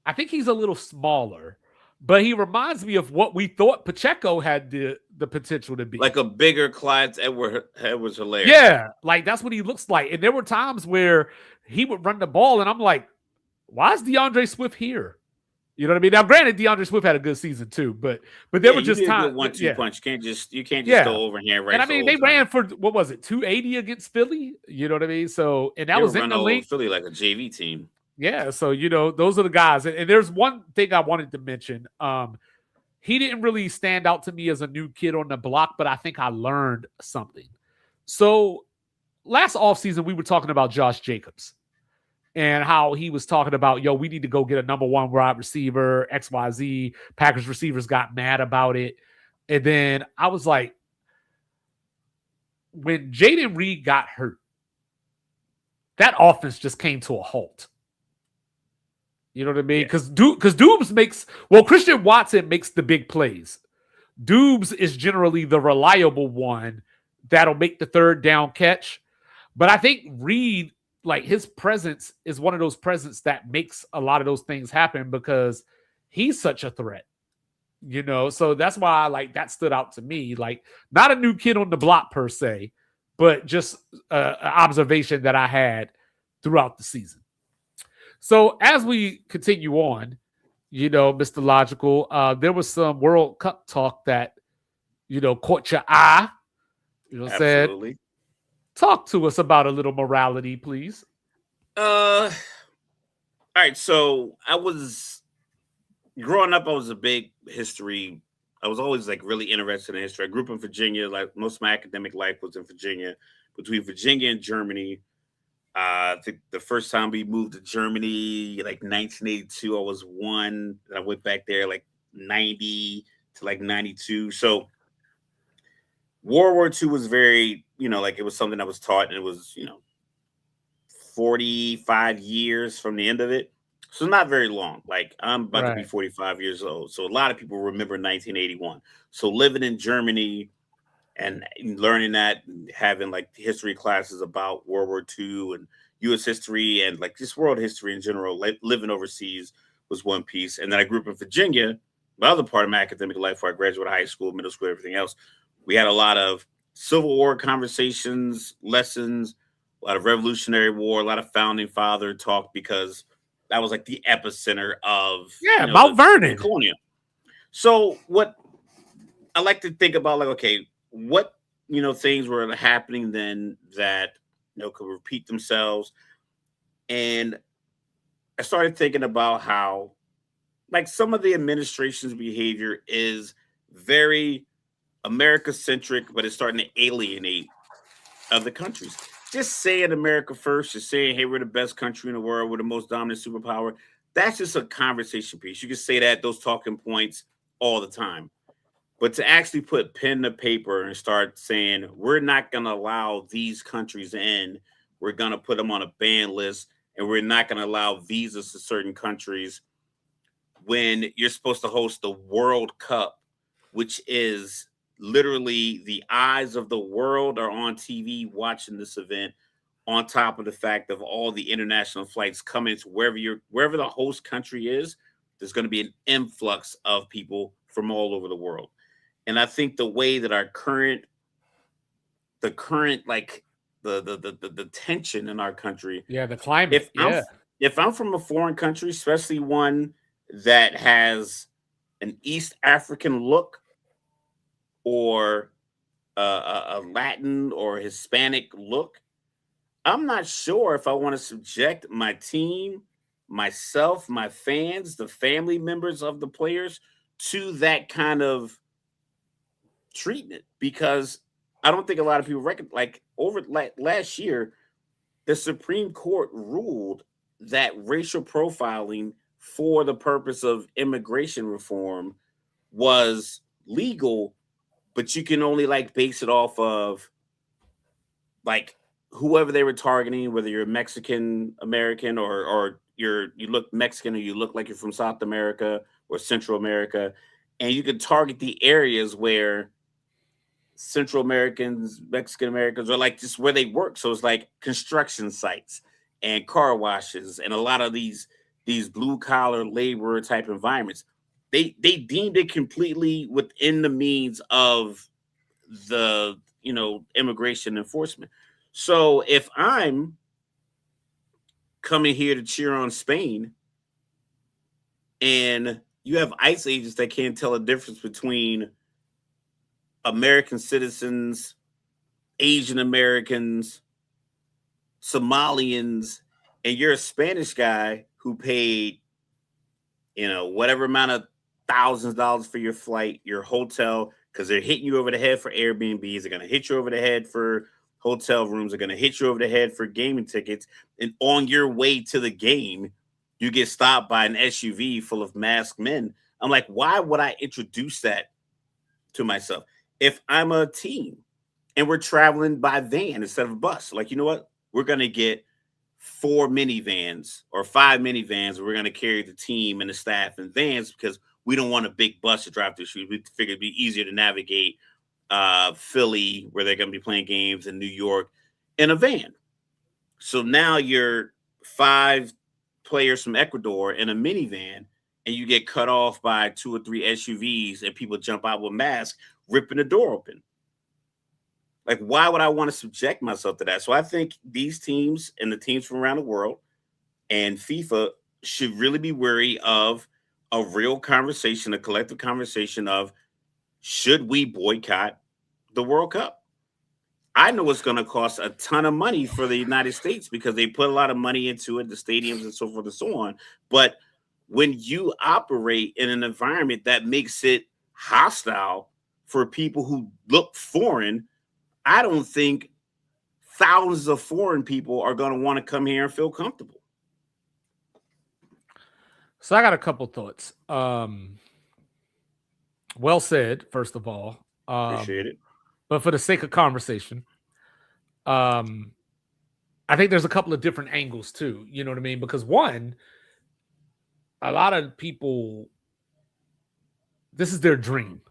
I think he's a little smaller, but he reminds me of what we thought Pacheco had the potential to be, like a bigger Clyde Edwards-Helaire. Yeah, like that's what he looks like. And there were times where he would run the ball, and I'm like, why is DeAndre Swift here? You know what I mean? Now, granted, DeAndre Swift had a good season too, but there were just times. 1-2 punch. You can't just go overhand right. And I mean, they ran for, what was it, 280 against Philly? You know what I mean? So, and that was in the league. Philly like a JV team. Yeah, so those are the guys. And there's one thing I wanted to mention. He didn't really stand out to me as a new kid on the block, but I think I learned something. So last offseason, we were talking about Josh Jacobs and how he was talking about, we need to go get a number 1 wide receiver, XYZ. Packers receivers got mad about it. And then I was like, when Jaden Reed got hurt, that offense just came to a halt. You know what I mean? Because Doobs makes, Christian Watson makes the big plays. Doobs is generally the reliable one that'll make the third down catch. But I think Reed, like, his presence is one of those presence that makes a lot of those things happen because he's such a threat. So that's why, like, that stood out to me. Like, not a new kid on the block per se, but just an observation that I had throughout the season. So as we continue on, Mr. Logical, there was some World Cup talk that, caught your eye. Absolutely. Said, talk to us about a little morality, please. All right. So growing up, I was a big history. I was always like really interested in history. I grew up in Virginia. Like most of my academic life was in Virginia, between Virginia and Germany. I think the first time we moved to Germany, like 1982, I was 1. I went back there like 90 to like 92. So World War II was very, like it was something I was taught, and it was, 45 years from the end of it. So not very long. Like I'm about to be 45 years old. So a lot of people remember 1981. So living in Germany and learning that, and having like history classes about World War II and U.S. history and like just world history in general, like living overseas was one piece. And then I grew up in Virginia, the other part of my academic life where I graduated high school, middle school, everything else. We had a lot of Civil War conversations, lessons, a lot of Revolutionary War, a lot of Founding Father talk, because that was like the epicenter of Mount Vernon. Colonial. So what I like to think about, like, okay, what things were happening then that could repeat themselves. And I started thinking about how like some of the administration's behavior is very America-centric, but it's starting to alienate other countries. Just saying America first, just saying, hey, we're the best country in the world, we're the most dominant superpower. That's just a conversation piece. You can say that, those talking points all the time. But to actually put pen to paper and start saying, we're not going to allow these countries in, we're going to put them on a ban list, and we're not going to allow visas to certain countries, when you're supposed to host the World Cup, which is literally the eyes of the world are on TV watching this event, on top of the fact of all the international flights coming to wherever the host country is. There's going to be an influx of people from all over the world. And I think the way that our current like the tension in our country, the climate. If I'm from a foreign country, especially one that has an East African look, or a Latin or Hispanic look, I'm not sure if I want to subject my team, myself, my fans, the family members of the players to that kind of treatment, because I don't think a lot of people reckon, like, over last year, the Supreme Court ruled that racial profiling for the purpose of immigration reform was legal, but you can only like base it off of like whoever they were targeting, whether you're Mexican American or you look Mexican or you look like you're from South America or Central America, and you can target the areas where Central Americans, Mexican Americans, are like just where they work. So it's like construction sites and car washes and a lot of these blue collar labor type environments. They deemed it completely within the means of the immigration enforcement. So if I'm coming here to cheer on Spain and you have ICE agents that can't tell a difference between American citizens, Asian Americans, Somalians, and you're a Spanish guy who paid, whatever amount of thousands of dollars for your flight, your hotel, because they're hitting you over the head for Airbnbs. They're going to hit you over the head for hotel rooms. They're going to hit you over the head for gaming tickets. And on your way to the game, you get stopped by an SUV full of masked men. I'm like, why would I introduce that to myself? If I'm a team and we're traveling by van instead of a bus, like, you know what? We're going to get 4 minivans or 5 minivans. We're going to carry the team and the staff in vans because we don't want a big bus to drive through streets. We figured it'd be easier to navigate Philly, where they're going to be playing games, in New York, in a van. So now you're 5 players from Ecuador in a minivan, and you get cut off by 2 or 3 SUVs, and people jump out with masks, ripping the door open. Like, why would I want to subject myself to that? So I think these teams and the teams from around the world and FIFA should really be wary of a real conversation, a collective conversation of, should we boycott the World Cup? I know it's going to cost a ton of money for the United States because they put a lot of money into it, the stadiums and so forth and so on. But when you operate in an environment that makes it hostile for people who look foreign, I don't think thousands of foreign people are going to want to come here and feel comfortable. So I got a couple thoughts. Well said, first of all. Appreciate it. But for the sake of conversation, I think there's a couple of different angles too. You know what I mean? Because one, a lot of people, this is their dream.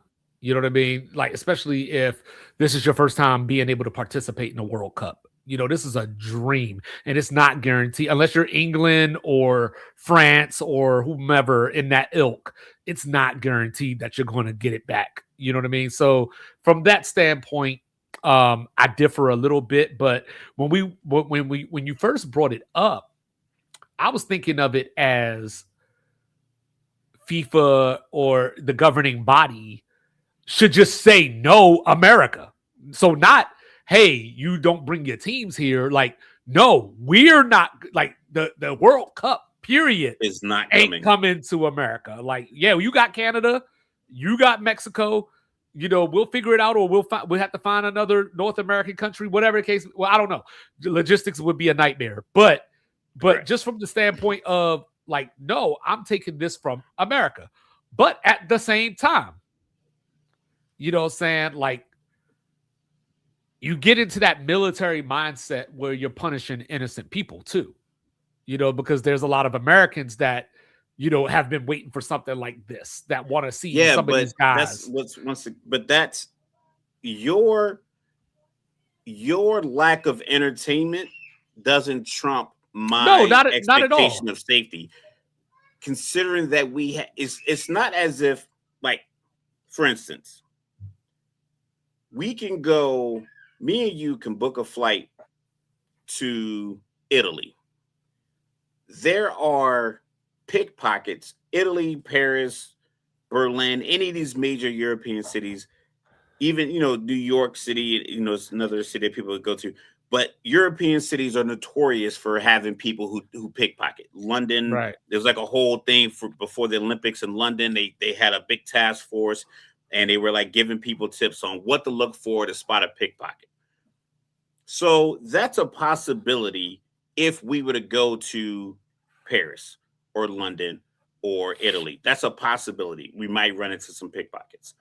You know what I mean? Like, especially if this is your first time being able to participate in a World Cup. This is a dream, and it's not guaranteed unless you're England or France or whomever in that ilk. It's not guaranteed that you're going to get it back. You know what I mean? So from that standpoint, I differ a little bit. But when you first brought it up, I was thinking of it as FIFA or the governing body should just say no, America. So not, hey, you don't bring your teams here. Like, no, we're not, like, the World Cup period is not coming to America. Like, yeah, you got Canada, you got Mexico. We'll figure it out, or we'll have to find another North American country, whatever the case. Well, I don't know. The logistics would be a nightmare, but Correct. Just from the standpoint of, like, no, I'm taking this from America, but at the same time, you know what I'm saying? Like, you get into that military mindset where you're punishing innocent people too, because there's a lot of Americans that, have been waiting for something like this, that want to see some of these guys. That's your lack of entertainment doesn't trump my expectation of safety. Considering that it's not as if, like, for instance, we can go, me and you can book a flight to Italy. There are pickpockets, Italy, Paris, Berlin, any of these major European cities, even, New York City, it's another city that people would go to. But European cities are notorious for having people who pickpocket. London, Right. there's like a whole thing for before the Olympics in London. They had a big task force, and they were like giving people tips on what to look for to spot a pickpocket. So that's a possibility if we were to go to Paris or London or Italy. That's a possibility. We might run into some pickpockets.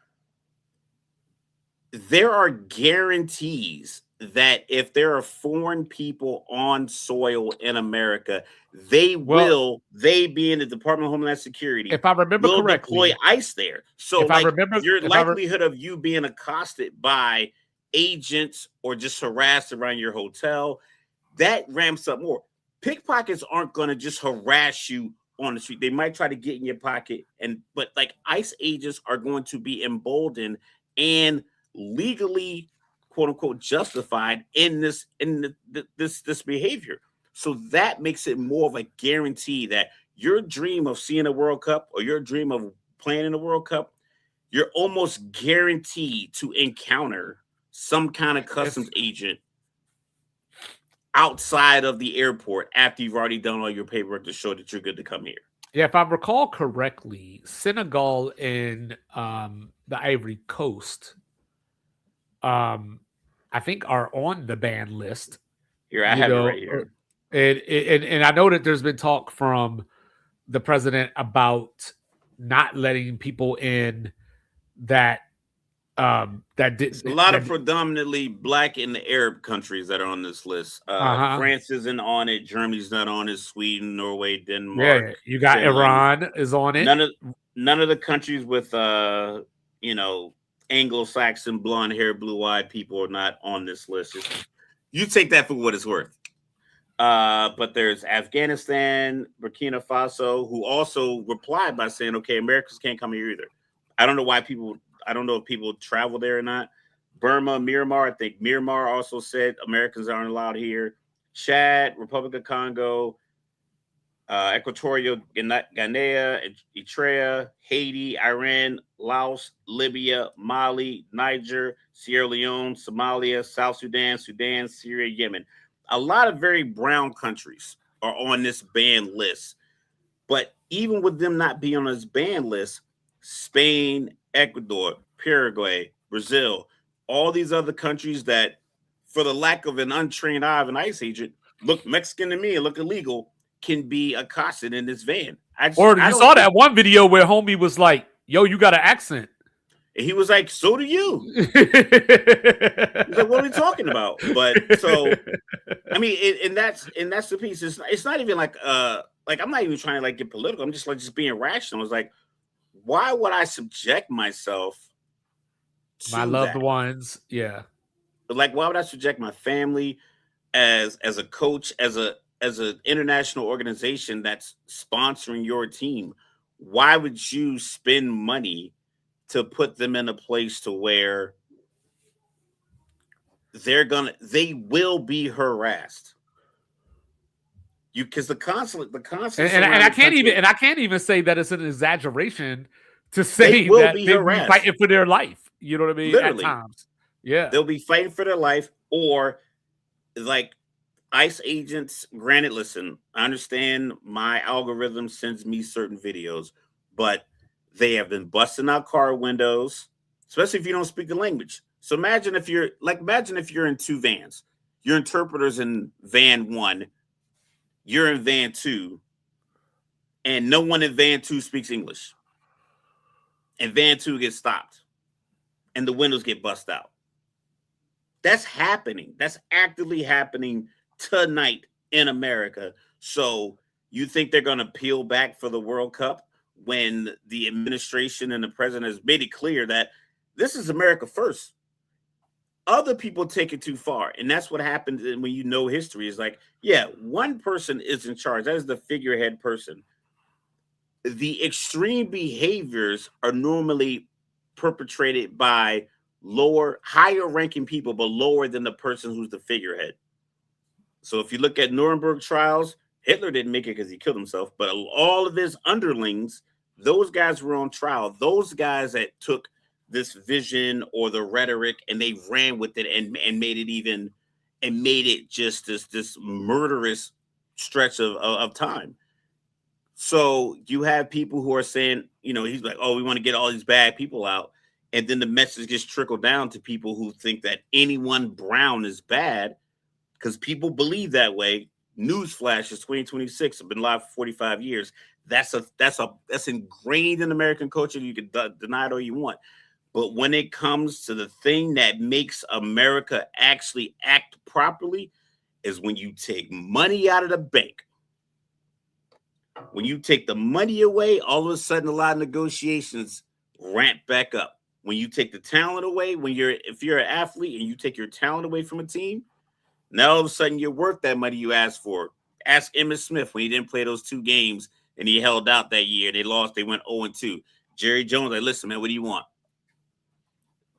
There are guarantees that if there are foreign people on soil in America, they being the Department of Homeland Security, if I remember will correctly, deploy ICE there. So your likelihood of you being accosted by agents or just harassed around your hotel, that ramps up more. Pickpockets aren't going to just harass you on the street. They might try to get in your pocket, but like ICE agents are going to be emboldened and legally, quote unquote, justified in this behavior. So that makes it more of a guarantee that your dream of seeing a World Cup or your dream of playing in a World Cup, you're almost guaranteed to encounter some kind of customs agent outside of the airport after you've already done all your paperwork to show that you're good to come here. Yeah, if I recall correctly, Senegal and the Ivory Coast, I think are on the ban list. Here, I have it right here. And I know that there's been talk from the president about not letting people in that There's a lot of predominantly Black and Arab countries that are on this list. France isn't on it. Germany's not on it. Sweden, Norway, Denmark. Yeah, you got Finland. Iran is on it. None of the countries with Anglo-Saxon, blonde hair, blue-eyed people are not on this list. You take that for what it's worth. But there's Afghanistan, Burkina Faso, who also replied by saying, okay, Americans can't come here either. I don't know if people travel there or not. Burma, Myanmar, I think Myanmar also said Americans aren't allowed here. Chad, Republic of Congo, Equatorial Guinea, Eritrea, Haiti, Iran, Laos, Libya, Mali, Niger, Sierra Leone, Somalia, South Sudan, Syria, Yemen. A lot of very brown countries are on this ban list. But even with them not being on this ban list, Spain, Ecuador, Paraguay, Brazil, all these other countries that, for the lack of an untrained eye of an ICE agent, look Mexican to me and look illegal, can be accosted in this van. You saw that one video where homie was like, yo, you got an accent. And he was like, so do you. He's like, what are we talking about? But so, I mean, and that's the piece. It's not even like I'm not even trying to like get political. I'm just being rational. It's like, why would I subject myself to my loved ones? Yeah. But like, why would I subject my family as a coach, as an international organization that's sponsoring your team? Why would you spend money to put them in a place to where they will be harassed? Because the consulate, and I can't even say that it's an exaggeration to say that they'll be fighting for their life. You know what I mean? Literally. At times, yeah, they'll be fighting for their life, or like ICE agents. Granted, listen, I understand my algorithm sends me certain videos, but they have been busting out car windows, especially if you don't speak the language. So imagine if you're in two vans. Your interpreter's in van 1. You're in van 2, and no one in van 2 speaks English. And van 2 gets stopped, and the windows get bust out. That's happening. That's actively happening tonight in America. So you think they're going to peel back for the World Cup when the administration and the president has made it clear that this is America first? Other people take it too far. And that's what happens when you know history. Is like, yeah, one person is in charge. That is the figurehead person. The extreme behaviors are normally perpetrated by higher ranking people, but lower than the person who's the figurehead. So if you look at Nuremberg trials, Hitler didn't make it because he killed himself, but all of his underlings, those guys were on trial. Those guys that took this vision or the rhetoric and they ran with it and made it even and made it just this murderous stretch of time. So you have people who are saying, he's like, oh, we want to get all these bad people out. And then the message gets trickled down to people who think that anyone brown is bad because people believe that way. Newsflash is 2026. I've been live for 45 years. That's ingrained in American culture. You can deny it all you want. But when it comes to the thing that makes America actually act properly is when you take money out of the bank. When you take the money away, all of a sudden a lot of negotiations ramp back up. When you take the talent away, if you're an athlete and you take your talent away from a team, now all of a sudden you're worth that money you asked for. Ask Emmitt Smith when he didn't play those 2 games and he held out that year. They lost. They went 0-2. Jerry Jones, like, listen, man, what do you want?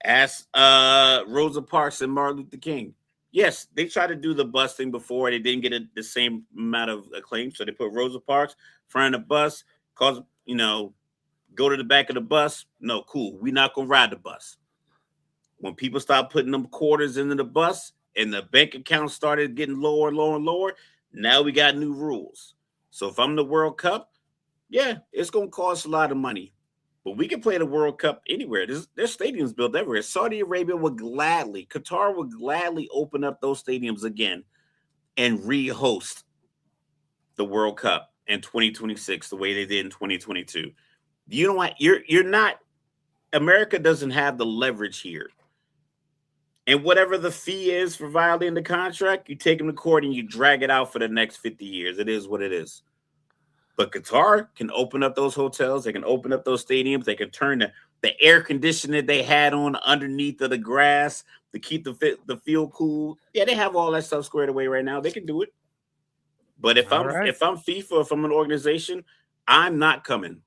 Ask Rosa Parks and Martin Luther King. Yes, they tried to do the bus thing before. They didn't get the same amount of acclaim. So they put Rosa Parks front of the bus, go to the back of the bus. No, cool. We're not going to ride the bus. When people start putting them quarters into the bus and the bank account started getting lower and lower and lower, now we got new rules. So if I'm the World Cup, yeah, it's going to cost a lot of money. But we can play the World Cup anywhere. There's stadiums built everywhere. Saudi Arabia Qatar would gladly open up those stadiums again and re-host the World Cup in 2026 the way they did in 2022. You know what? You're not. America doesn't have the leverage here. And whatever the fee is for violating the contract, you take them to court and you drag it out for the next 50 years. It is what it is. But Qatar can open up those hotels. They can open up those stadiums. They can turn the air conditioner they had on underneath of the grass to keep the field cool. Yeah, they have all that stuff squared away right now. They can do it. But if I'm FIFA, if I'm an organization, I'm not coming.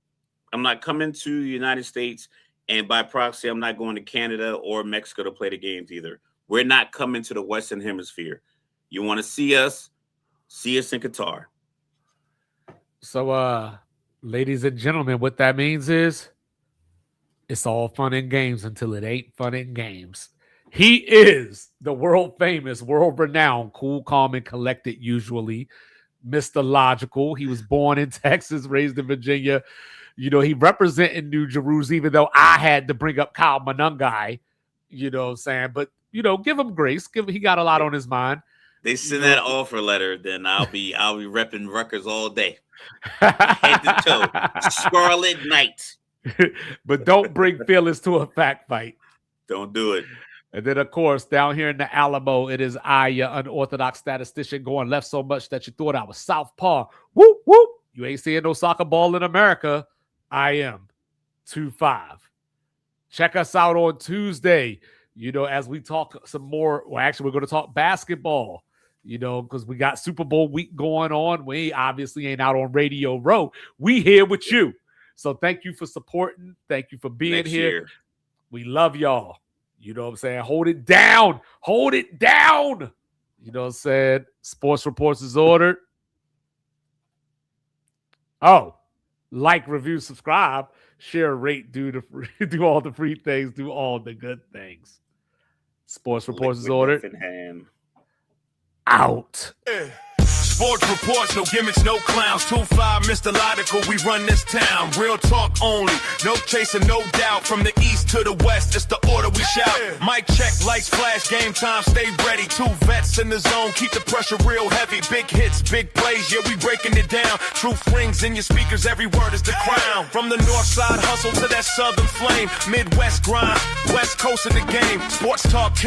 I'm not coming to the United States. And by proxy, I'm not going to Canada or Mexico to play the games either. We're not coming to the Western Hemisphere. You want to see us in Qatar. So, ladies and gentlemen, what that means is it's all fun and games until it ain't fun and games. He is the world famous, world renowned, cool, calm, and collected, usually Mr. Logical. He was born in Texas, raised in Virginia. He represented New Jerusalem, even though I had to bring up Kyle Monungai, you know what I'm saying? But, give him grace. He got a lot on his mind. They send that offer letter, then I'll be repping Rutgers all day. Head to toe. Scarlet Knight. But don't bring feelings to a fact fight. Don't do it. And then, of course, down here in the Alamo, it is I, your unorthodox statistician, going left so much that you thought I was southpaw. Whoop, whoop. You ain't seeing no soccer ball in America. I am 2-5. Check us out on Tuesday, as we talk some more. Well, actually, we're going to talk basketball, because we got Super Bowl week going on. We obviously ain't out on Radio Row. We here with you. So thank you for supporting. Thank you for being Next here. Year. We love y'all. You know what I'm saying? Hold it down. Hold it down. You know what I'm saying? Sports Reports is ordered. Oh. Like, review, subscribe, share, rate, do all the free things, do all the good things. Sports Reports is ordered. Out. Sports reports, no gimmicks, no clowns. 2-5, Mr. Logical, we run this town. Real talk only, no chasing, no doubt. From the east to the west, it's the order we shout. Mic check, lights flash, game time, stay ready. 2 vets in the zone, keep the pressure real heavy. Big hits, big plays, yeah, we breaking it down. Truth rings in your speakers, every word is the crown. From the north side hustle to that southern flame. Midwest grind, west coast of the game. Sports talk king.